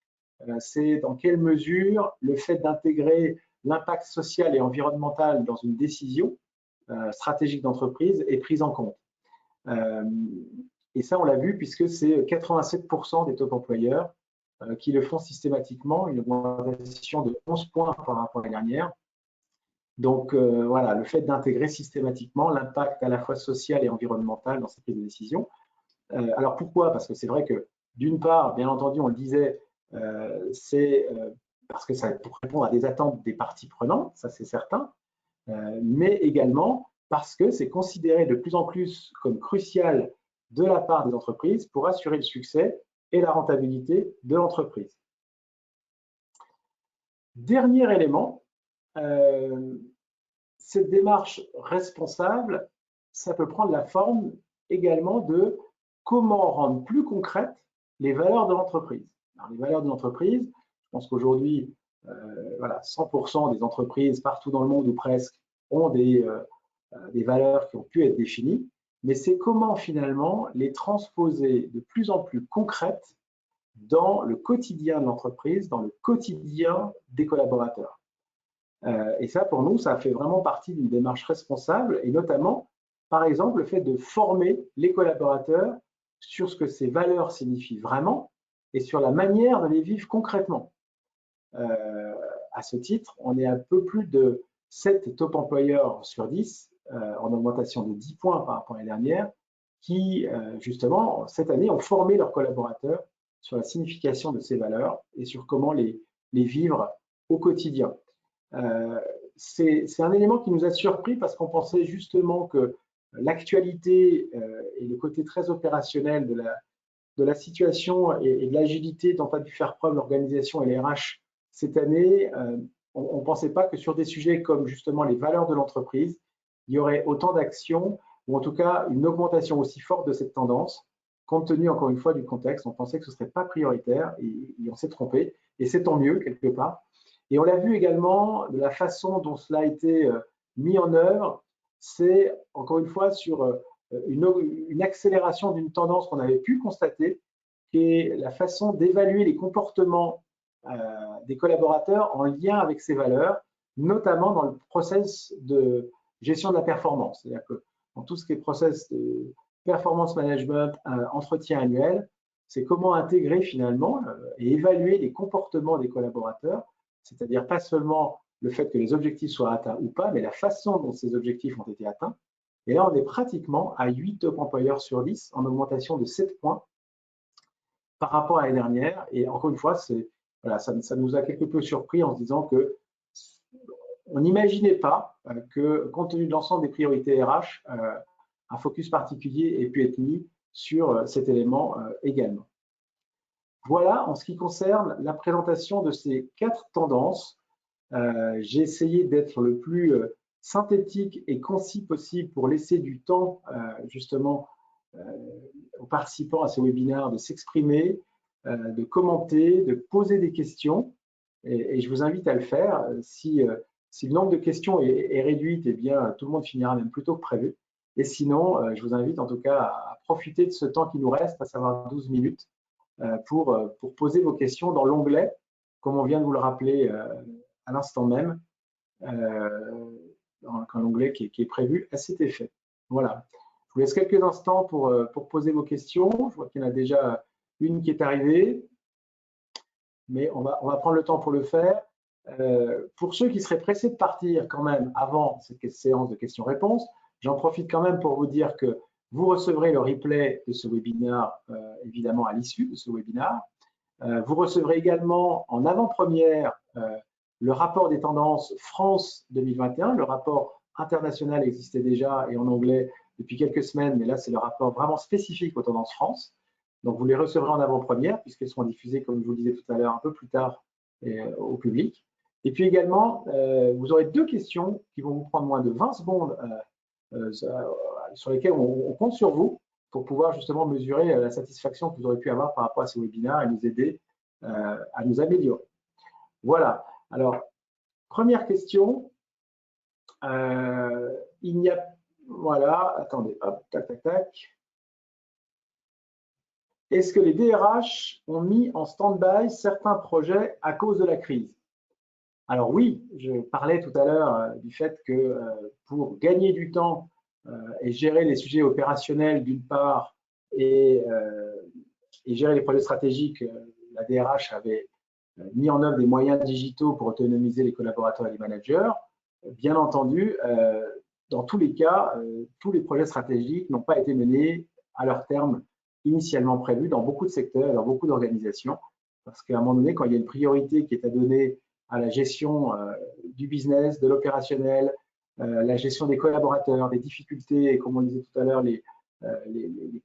C'est dans quelle mesure le fait d'intégrer l'impact social et environnemental dans une décision stratégique d'entreprise est pris en compte. Et ça, on l'a vu puisque c'est 87% des top employeurs qui le font systématiquement, une augmentation de 11 points par rapport à l'année dernière. Donc voilà, le fait d'intégrer systématiquement l'impact à la fois social et environnemental dans cette prise de décision. Alors pourquoi? Parce que c'est vrai que d'une part, bien entendu, on le disait, c'est parce que ça pour répondre à des attentes des parties prenantes, ça c'est certain, mais également parce que c'est considéré de plus en plus comme crucial de la part des entreprises pour assurer le succès et la rentabilité de l'entreprise. Dernier élément, cette démarche responsable, ça peut prendre la forme également de comment rendre plus concrètes les valeurs de l'entreprise. Les valeurs de l'entreprise, je pense qu'aujourd'hui, voilà, 100% des entreprises partout dans le monde ou presque ont des valeurs qui ont pu être définies, mais c'est comment finalement les transposer de plus en plus concrètes dans le quotidien de l'entreprise, dans le quotidien des collaborateurs. Et ça, pour nous, ça fait vraiment partie d'une démarche responsable et notamment, par exemple, le fait de former les collaborateurs sur ce que ces valeurs signifient vraiment et sur la manière de les vivre concrètement. À ce titre, on est un peu plus de 7 top employeurs sur 10, en augmentation de 10 points par rapport à l'année dernière, qui, justement, cette année, ont formé leurs collaborateurs sur la signification de ces valeurs et sur comment les vivre au quotidien. C'est un élément qui nous a surpris parce qu'on pensait justement que l'actualité et le côté très opérationnel de la situation et de l'agilité dont a dû faire preuve l'organisation et les RH cette année, on ne pensait pas que sur des sujets comme justement les valeurs de l'entreprise, il y aurait autant d'actions ou en tout cas une augmentation aussi forte de cette tendance. Compte tenu encore une fois du contexte, on pensait que ce ne serait pas prioritaire et on s'est trompé et c'est tant mieux quelque part. Et on l'a vu également de la façon dont cela a été mis en œuvre, c'est encore une fois sur une accélération d'une tendance qu'on avait pu constater, qui est la façon d'évaluer les comportements des collaborateurs en lien avec ces valeurs, notamment dans le process de gestion de la performance. C'est-à-dire que dans tout ce qui est process de performance management, entretien annuel, c'est comment intégrer finalement et évaluer les comportements des collaborateurs, c'est-à-dire pas seulement le fait que les objectifs soient atteints ou pas, mais la façon dont ces objectifs ont été atteints. Et là, on est pratiquement à 8 top employeurs sur 10, en augmentation de 7 points par rapport à l'année dernière. Et encore une fois, voilà, ça nous a quelque peu surpris en se disant que on n'imaginait pas que, compte tenu de l'ensemble des priorités RH, un focus particulier ait pu être mis sur cet élément également. Voilà en ce qui concerne la présentation de ces 4 tendances. J'ai essayé d'être le plus synthétique et concis possible pour laisser du temps justement aux participants à ce webinaire de s'exprimer, de commenter, de poser des questions. Et je vous invite à le faire. Si le nombre de questions est réduit, eh bien, tout le monde finira même plus tôt que prévu. Et sinon, je vous invite en tout cas à profiter de ce temps qui nous reste, à savoir 12 minutes, pour poser vos questions dans l'onglet, comme on vient de vous le rappeler à l'instant même, dans l'onglet qui est prévu à cet effet. Voilà. Je vous laisse quelques instants pour poser vos questions. Je vois qu'il y en a déjà une qui est arrivée, mais on va prendre le temps pour le faire. Pour ceux qui seraient pressés de partir quand même avant cette séance de questions-réponses, j'en profite quand même pour vous dire que vous recevrez le replay de ce webinaire, évidemment, à l'issue de ce webinaire. Vous recevrez également en avant-première le rapport des tendances France 2021. Le rapport international existait déjà et en anglais depuis quelques semaines, mais là, c'est le rapport vraiment spécifique aux tendances France. Donc, vous les recevrez en avant-première puisqu'elles seront diffusées, comme je vous le disais tout à l'heure, un peu plus tard au public. Et puis également, vous aurez 2 questions qui vont vous prendre moins de 20 secondes sur lesquelles on compte sur vous pour pouvoir justement mesurer la satisfaction que vous aurez pu avoir par rapport à ces webinaires et nous aider à nous améliorer. Voilà. Alors, première question. Il n'y a... Voilà. Attendez. Hop, tac, tac, tac. Est-ce que les DRH ont mis en stand-by certains projets à cause de la crise? Alors oui, je parlais tout à l'heure du fait que pour gagner du temps et gérer les sujets opérationnels d'une part et gérer les projets stratégiques, la DRH avait mis en œuvre des moyens digitaux pour autonomiser les collaborateurs et les managers. Bien entendu, dans tous les cas, tous les projets stratégiques n'ont pas été menés à leur terme initialement prévu dans beaucoup de secteurs, dans beaucoup d'organisations, parce qu'à un moment donné, quand il y a une priorité qui est à donner à la gestion du business, de l'opérationnel, la gestion des collaborateurs, des difficultés, et comme on disait tout à l'heure, les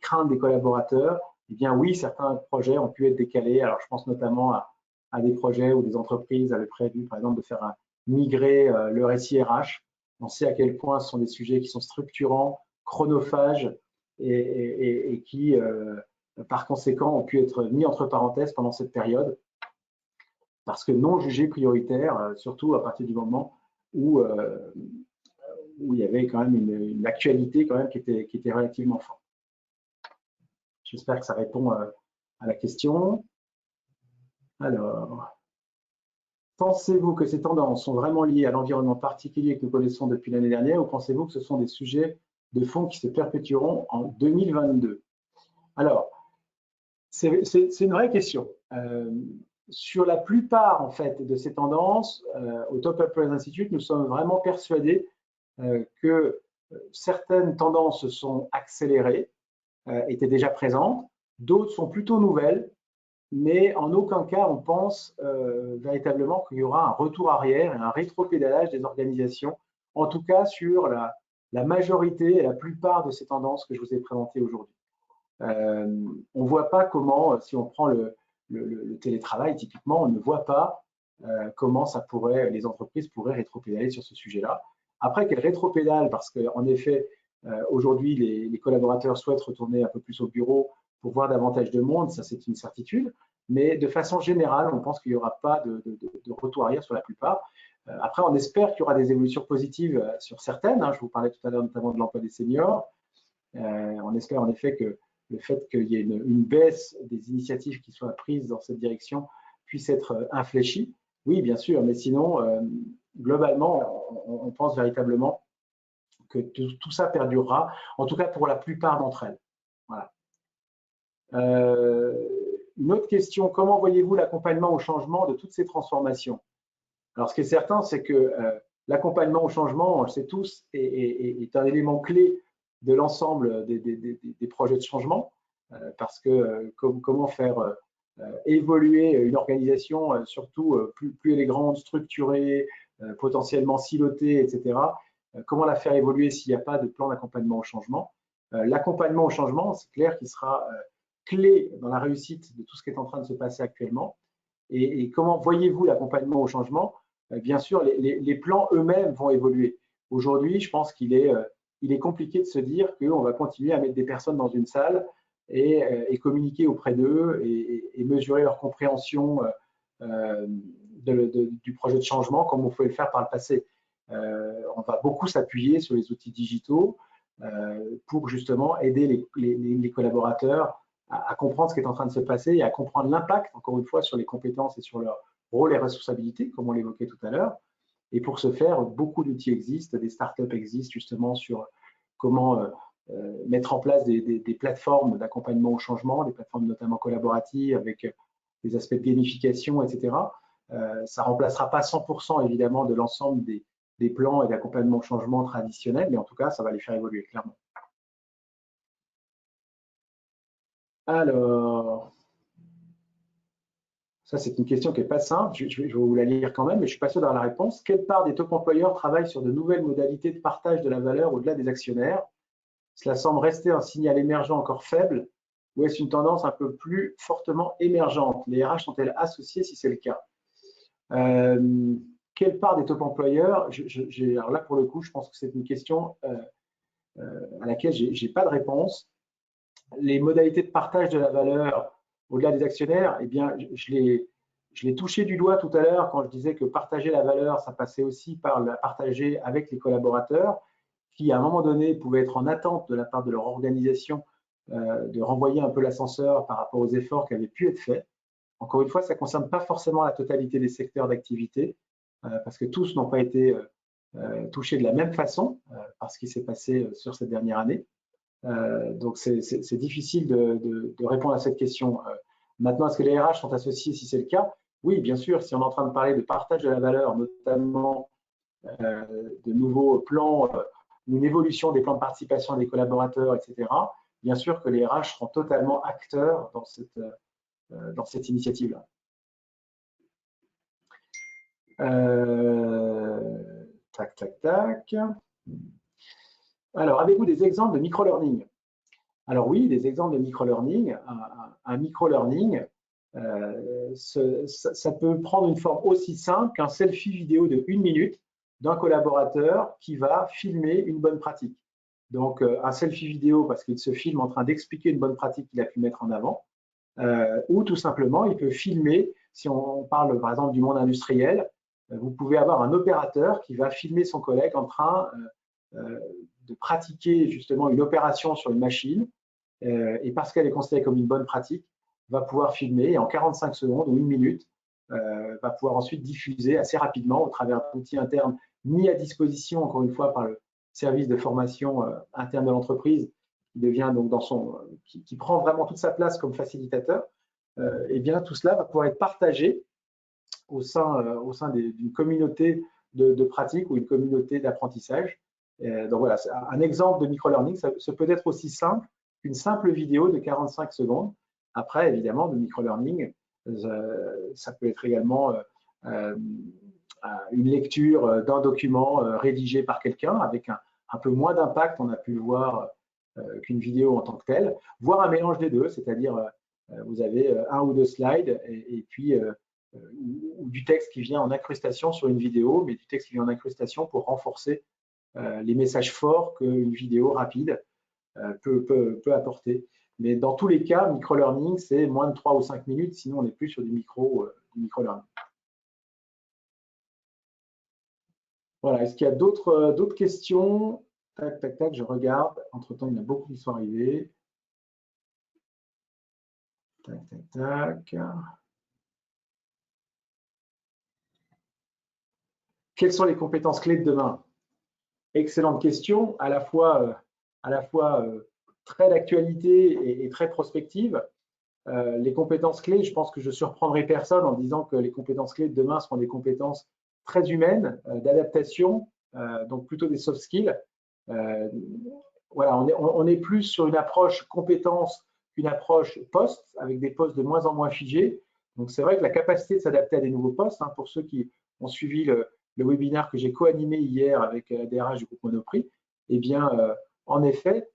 craintes des collaborateurs, eh bien oui, certains projets ont pu être décalés. Alors, je pense notamment à des projets où des entreprises avaient prévu, par exemple, de faire migrer leur SIRH. On sait à quel point ce sont des sujets qui sont structurants, chronophages et qui, par conséquent, ont pu être mis entre parenthèses pendant cette période parce que non jugés prioritaires, surtout à partir du moment où il y avait quand même une actualité quand même qui était relativement forte. J'espère que ça répond à la question. Alors, pensez-vous que ces tendances sont vraiment liées à l'environnement particulier que nous connaissons depuis l'année dernière ou pensez-vous que ce sont des sujets de fond qui se perpétueront en 2022? Alors, c'est une vraie question. Sur la plupart en fait de ces tendances, au Top Employers Institute, nous sommes vraiment persuadés que certaines tendances se sont accélérées, étaient déjà présentes, d'autres sont plutôt nouvelles, mais en aucun cas on pense véritablement qu'il y aura un retour arrière et un rétropédalage des organisations, en tout cas sur la majorité et la plupart de ces tendances que je vous ai présentées aujourd'hui. On ne voit pas comment, si on prend le télétravail, typiquement, on ne voit pas comment les entreprises pourraient rétropédaler sur ce sujet-là. Après qu'elles rétropédalent, parce qu'en effet, aujourd'hui, les collaborateurs souhaitent retourner un peu plus au bureau pour voir davantage de monde, ça c'est une certitude, mais de façon générale, on pense qu'il n'y aura pas de retour arrière sur la plupart. Après, on espère qu'il y aura des évolutions positives sur certaines, je vous parlais tout à l'heure notamment de l'emploi des seniors. On espère en effet que le fait qu'il y ait une baisse des initiatives qui soient prises dans cette direction puisse être infléchie. Oui, bien sûr, mais sinon, globalement, on pense véritablement que tout ça perdurera, en tout cas pour la plupart d'entre elles. Voilà. Une autre question, comment voyez-vous l'accompagnement au changement de toutes ces transformations? Alors, ce qui est certain, c'est que l'accompagnement au changement, on le sait tous, est un élément clé de l'ensemble des projets de changement, parce que comment faire évoluer une organisation, surtout plus elle est grande, structurée, potentiellement silotée, etc. Comment la faire évoluer s'il n'y a pas de plan d'accompagnement au changement? L'accompagnement au changement, c'est clair qu'il sera clé dans la réussite de tout ce qui est en train de se passer actuellement. Et comment voyez-vous l'accompagnement au changement? Bien sûr, les plans eux-mêmes vont évoluer. Aujourd'hui, je pense qu'il est compliqué de se dire qu'on va continuer à mettre des personnes dans une salle et communiquer auprès d'eux et mesurer leur compréhension du projet de changement comme on pouvait le faire par le passé. On va beaucoup s'appuyer sur les outils digitaux pour justement aider les collaborateurs à comprendre ce qui est en train de se passer et à comprendre l'impact, encore une fois, sur les compétences et sur leur rôle et responsabilités, comme on l'évoquait tout à l'heure. Et pour ce faire, beaucoup d'outils existent, des startups existent justement sur comment mettre en place des plateformes d'accompagnement au changement, des plateformes notamment collaboratives avec des aspects de gamification, etc. Ça ne remplacera pas 100% évidemment de l'ensemble des plans et d'accompagnement au changement traditionnels, mais en tout cas, ça va les faire évoluer clairement. Alors, ça c'est une question qui n'est pas simple, je vais vous la lire quand même, mais je suis pas sûr d'avoir la réponse. Quelle part des top employeurs travaille sur de nouvelles modalités de partage de la valeur au-delà des actionnaires? Cela semble rester un signal émergent encore faible, ou est-ce une tendance un peu plus fortement émergente? Les RH sont-elles associées si c'est le cas? Quelle part des top employeurs? Alors là, pour le coup, je pense que c'est une question à laquelle je n'ai pas de réponse. Les modalités de partage de la valeur au-delà des actionnaires, eh bien, je l'ai touché du doigt tout à l'heure quand je disais que partager la valeur, ça passait aussi par la partager avec les collaborateurs qui, à un moment donné, pouvaient être en attente de la part de leur organisation de renvoyer un peu l'ascenseur par rapport aux efforts qui avaient pu être faits. Encore une fois, ça ne concerne pas forcément la totalité des secteurs d'activité, parce que tous n'ont pas été touchés de la même façon par ce qui s'est passé sur cette dernière année. Donc, c'est difficile de répondre à cette question. Maintenant, est-ce que les RH sont associés si c'est le cas? Oui, bien sûr, si on est en train de parler de partage de la valeur, notamment de nouveaux plans, une évolution des plans de participation des collaborateurs, etc., bien sûr que les RH seront totalement acteurs dans cette initiative-là. Tac, tac, tac. Alors, avez-vous des exemples de micro-learning? Alors oui, des exemples de micro-learning. Un micro-learning, ça peut prendre une forme aussi simple qu'un selfie vidéo de 1 minute d'un collaborateur qui va filmer une bonne pratique. Donc, un selfie vidéo parce qu'il se filme en train d'expliquer une bonne pratique qu'il a pu mettre en avant, ou tout simplement, il peut filmer, si on parle par exemple du monde industriel, vous pouvez avoir un opérateur qui va filmer son collègue en train de pratiquer justement une opération sur une machine, et parce qu'elle est considérée comme une bonne pratique, va pouvoir filmer et en 45 secondes ou 1 minute, va pouvoir ensuite diffuser assez rapidement au travers d'outils internes mis à disposition, encore une fois, par le service de formation interne de l'entreprise, qui devient donc qui prend vraiment toute sa place comme facilitateur. Et bien tout cela va pouvoir être partagé au sein d'une communauté de pratique ou une communauté d'apprentissage. Donc voilà, un exemple de micro-learning, ça peut être aussi simple qu'une simple vidéo de 45 secondes. Après, évidemment, de micro-learning, ça peut être également une lecture d'un document rédigé par quelqu'un avec un peu moins d'impact, on a pu le voir, qu'une vidéo en tant que telle, voire un mélange des deux, c'est-à-dire vous avez 1 ou 2 slides et puis ou du texte qui vient en incrustation sur une vidéo, mais du texte qui vient en incrustation pour renforcer les messages forts qu'une vidéo rapide peut apporter. Mais dans tous les cas, micro-learning, c'est moins de 3 ou 5 minutes, sinon on n'est plus sur du micro-learning. Voilà, est-ce qu'il y a d'autres questions? Tac, tac, tac, je regarde. Entre-temps, il y en a beaucoup qui sont arrivés. Tac, tac, tac. Quelles sont les compétences clés de demain? Excellente question, à la fois très d'actualité et très prospective. Les compétences clés, je pense que je ne surprendrai personne en disant que les compétences clés de demain seront des compétences très humaines, d'adaptation, donc plutôt des soft skills. Voilà, on est plus sur une approche compétence qu'une approche poste, avec des postes de moins en moins figés. Donc c'est vrai que la capacité de s'adapter à des nouveaux postes, hein, pour ceux qui ont suivi le webinaire que j'ai co-animé hier avec la DRH du groupe Monoprix, eh bien, en effet,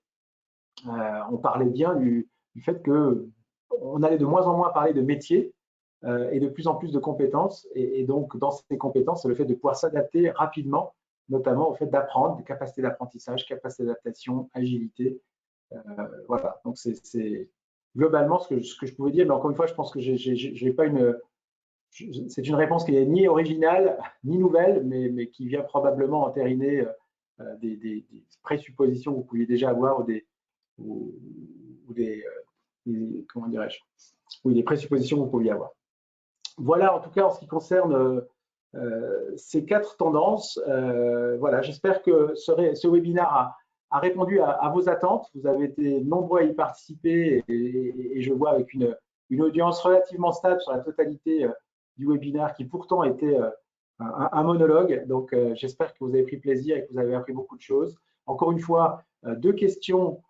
on parlait bien du fait qu'on allait de moins en moins parler de métier et de plus en plus de compétences. Et donc, dans ces compétences, c'est le fait de pouvoir s'adapter rapidement, notamment au fait d'apprendre, des capacités d'apprentissage, capacités d'adaptation, agilité. Voilà, donc c'est globalement ce que je pouvais dire. Mais encore une fois, je pense que j'ai pas c'est une réponse qui n'est ni originale ni nouvelle, mais qui vient probablement entériner des présuppositions que vous pouviez déjà avoir ou comment dirais-je, oui, des présuppositions que vous pouviez avoir. Voilà, en tout cas, en ce qui concerne ces 4 tendances. Voilà, j'espère que ce webinaire a répondu à vos attentes. Vous avez été nombreux à y participer et je vois avec une audience relativement stable sur la totalité du webinaire qui pourtant était un monologue. Donc, j'espère que vous avez pris plaisir et que vous avez appris beaucoup de choses. Encore une fois, 2 questions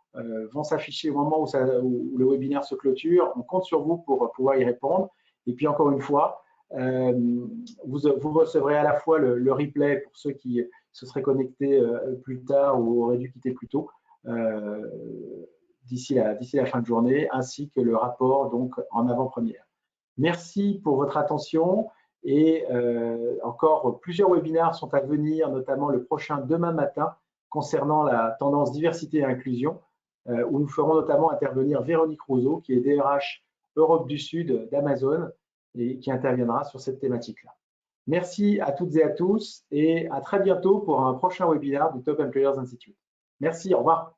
vont s'afficher au moment où le webinaire se clôture. On compte sur vous pour pouvoir y répondre. Et puis, encore une fois, vous recevrez à la fois le replay pour ceux qui se seraient connectés plus tard ou auraient dû quitter plus tôt d'ici la fin de journée, ainsi que le rapport donc en avant-première. Merci pour votre attention et encore plusieurs webinaires sont à venir, notamment le prochain demain matin concernant la tendance diversité et inclusion, où nous ferons notamment intervenir Véronique Rousseau, qui est DRH Europe du Sud d'Amazon et qui interviendra sur cette thématique-là. Merci à toutes et à tous et à très bientôt pour un prochain webinaire du Top Employers Institute. Merci, au revoir.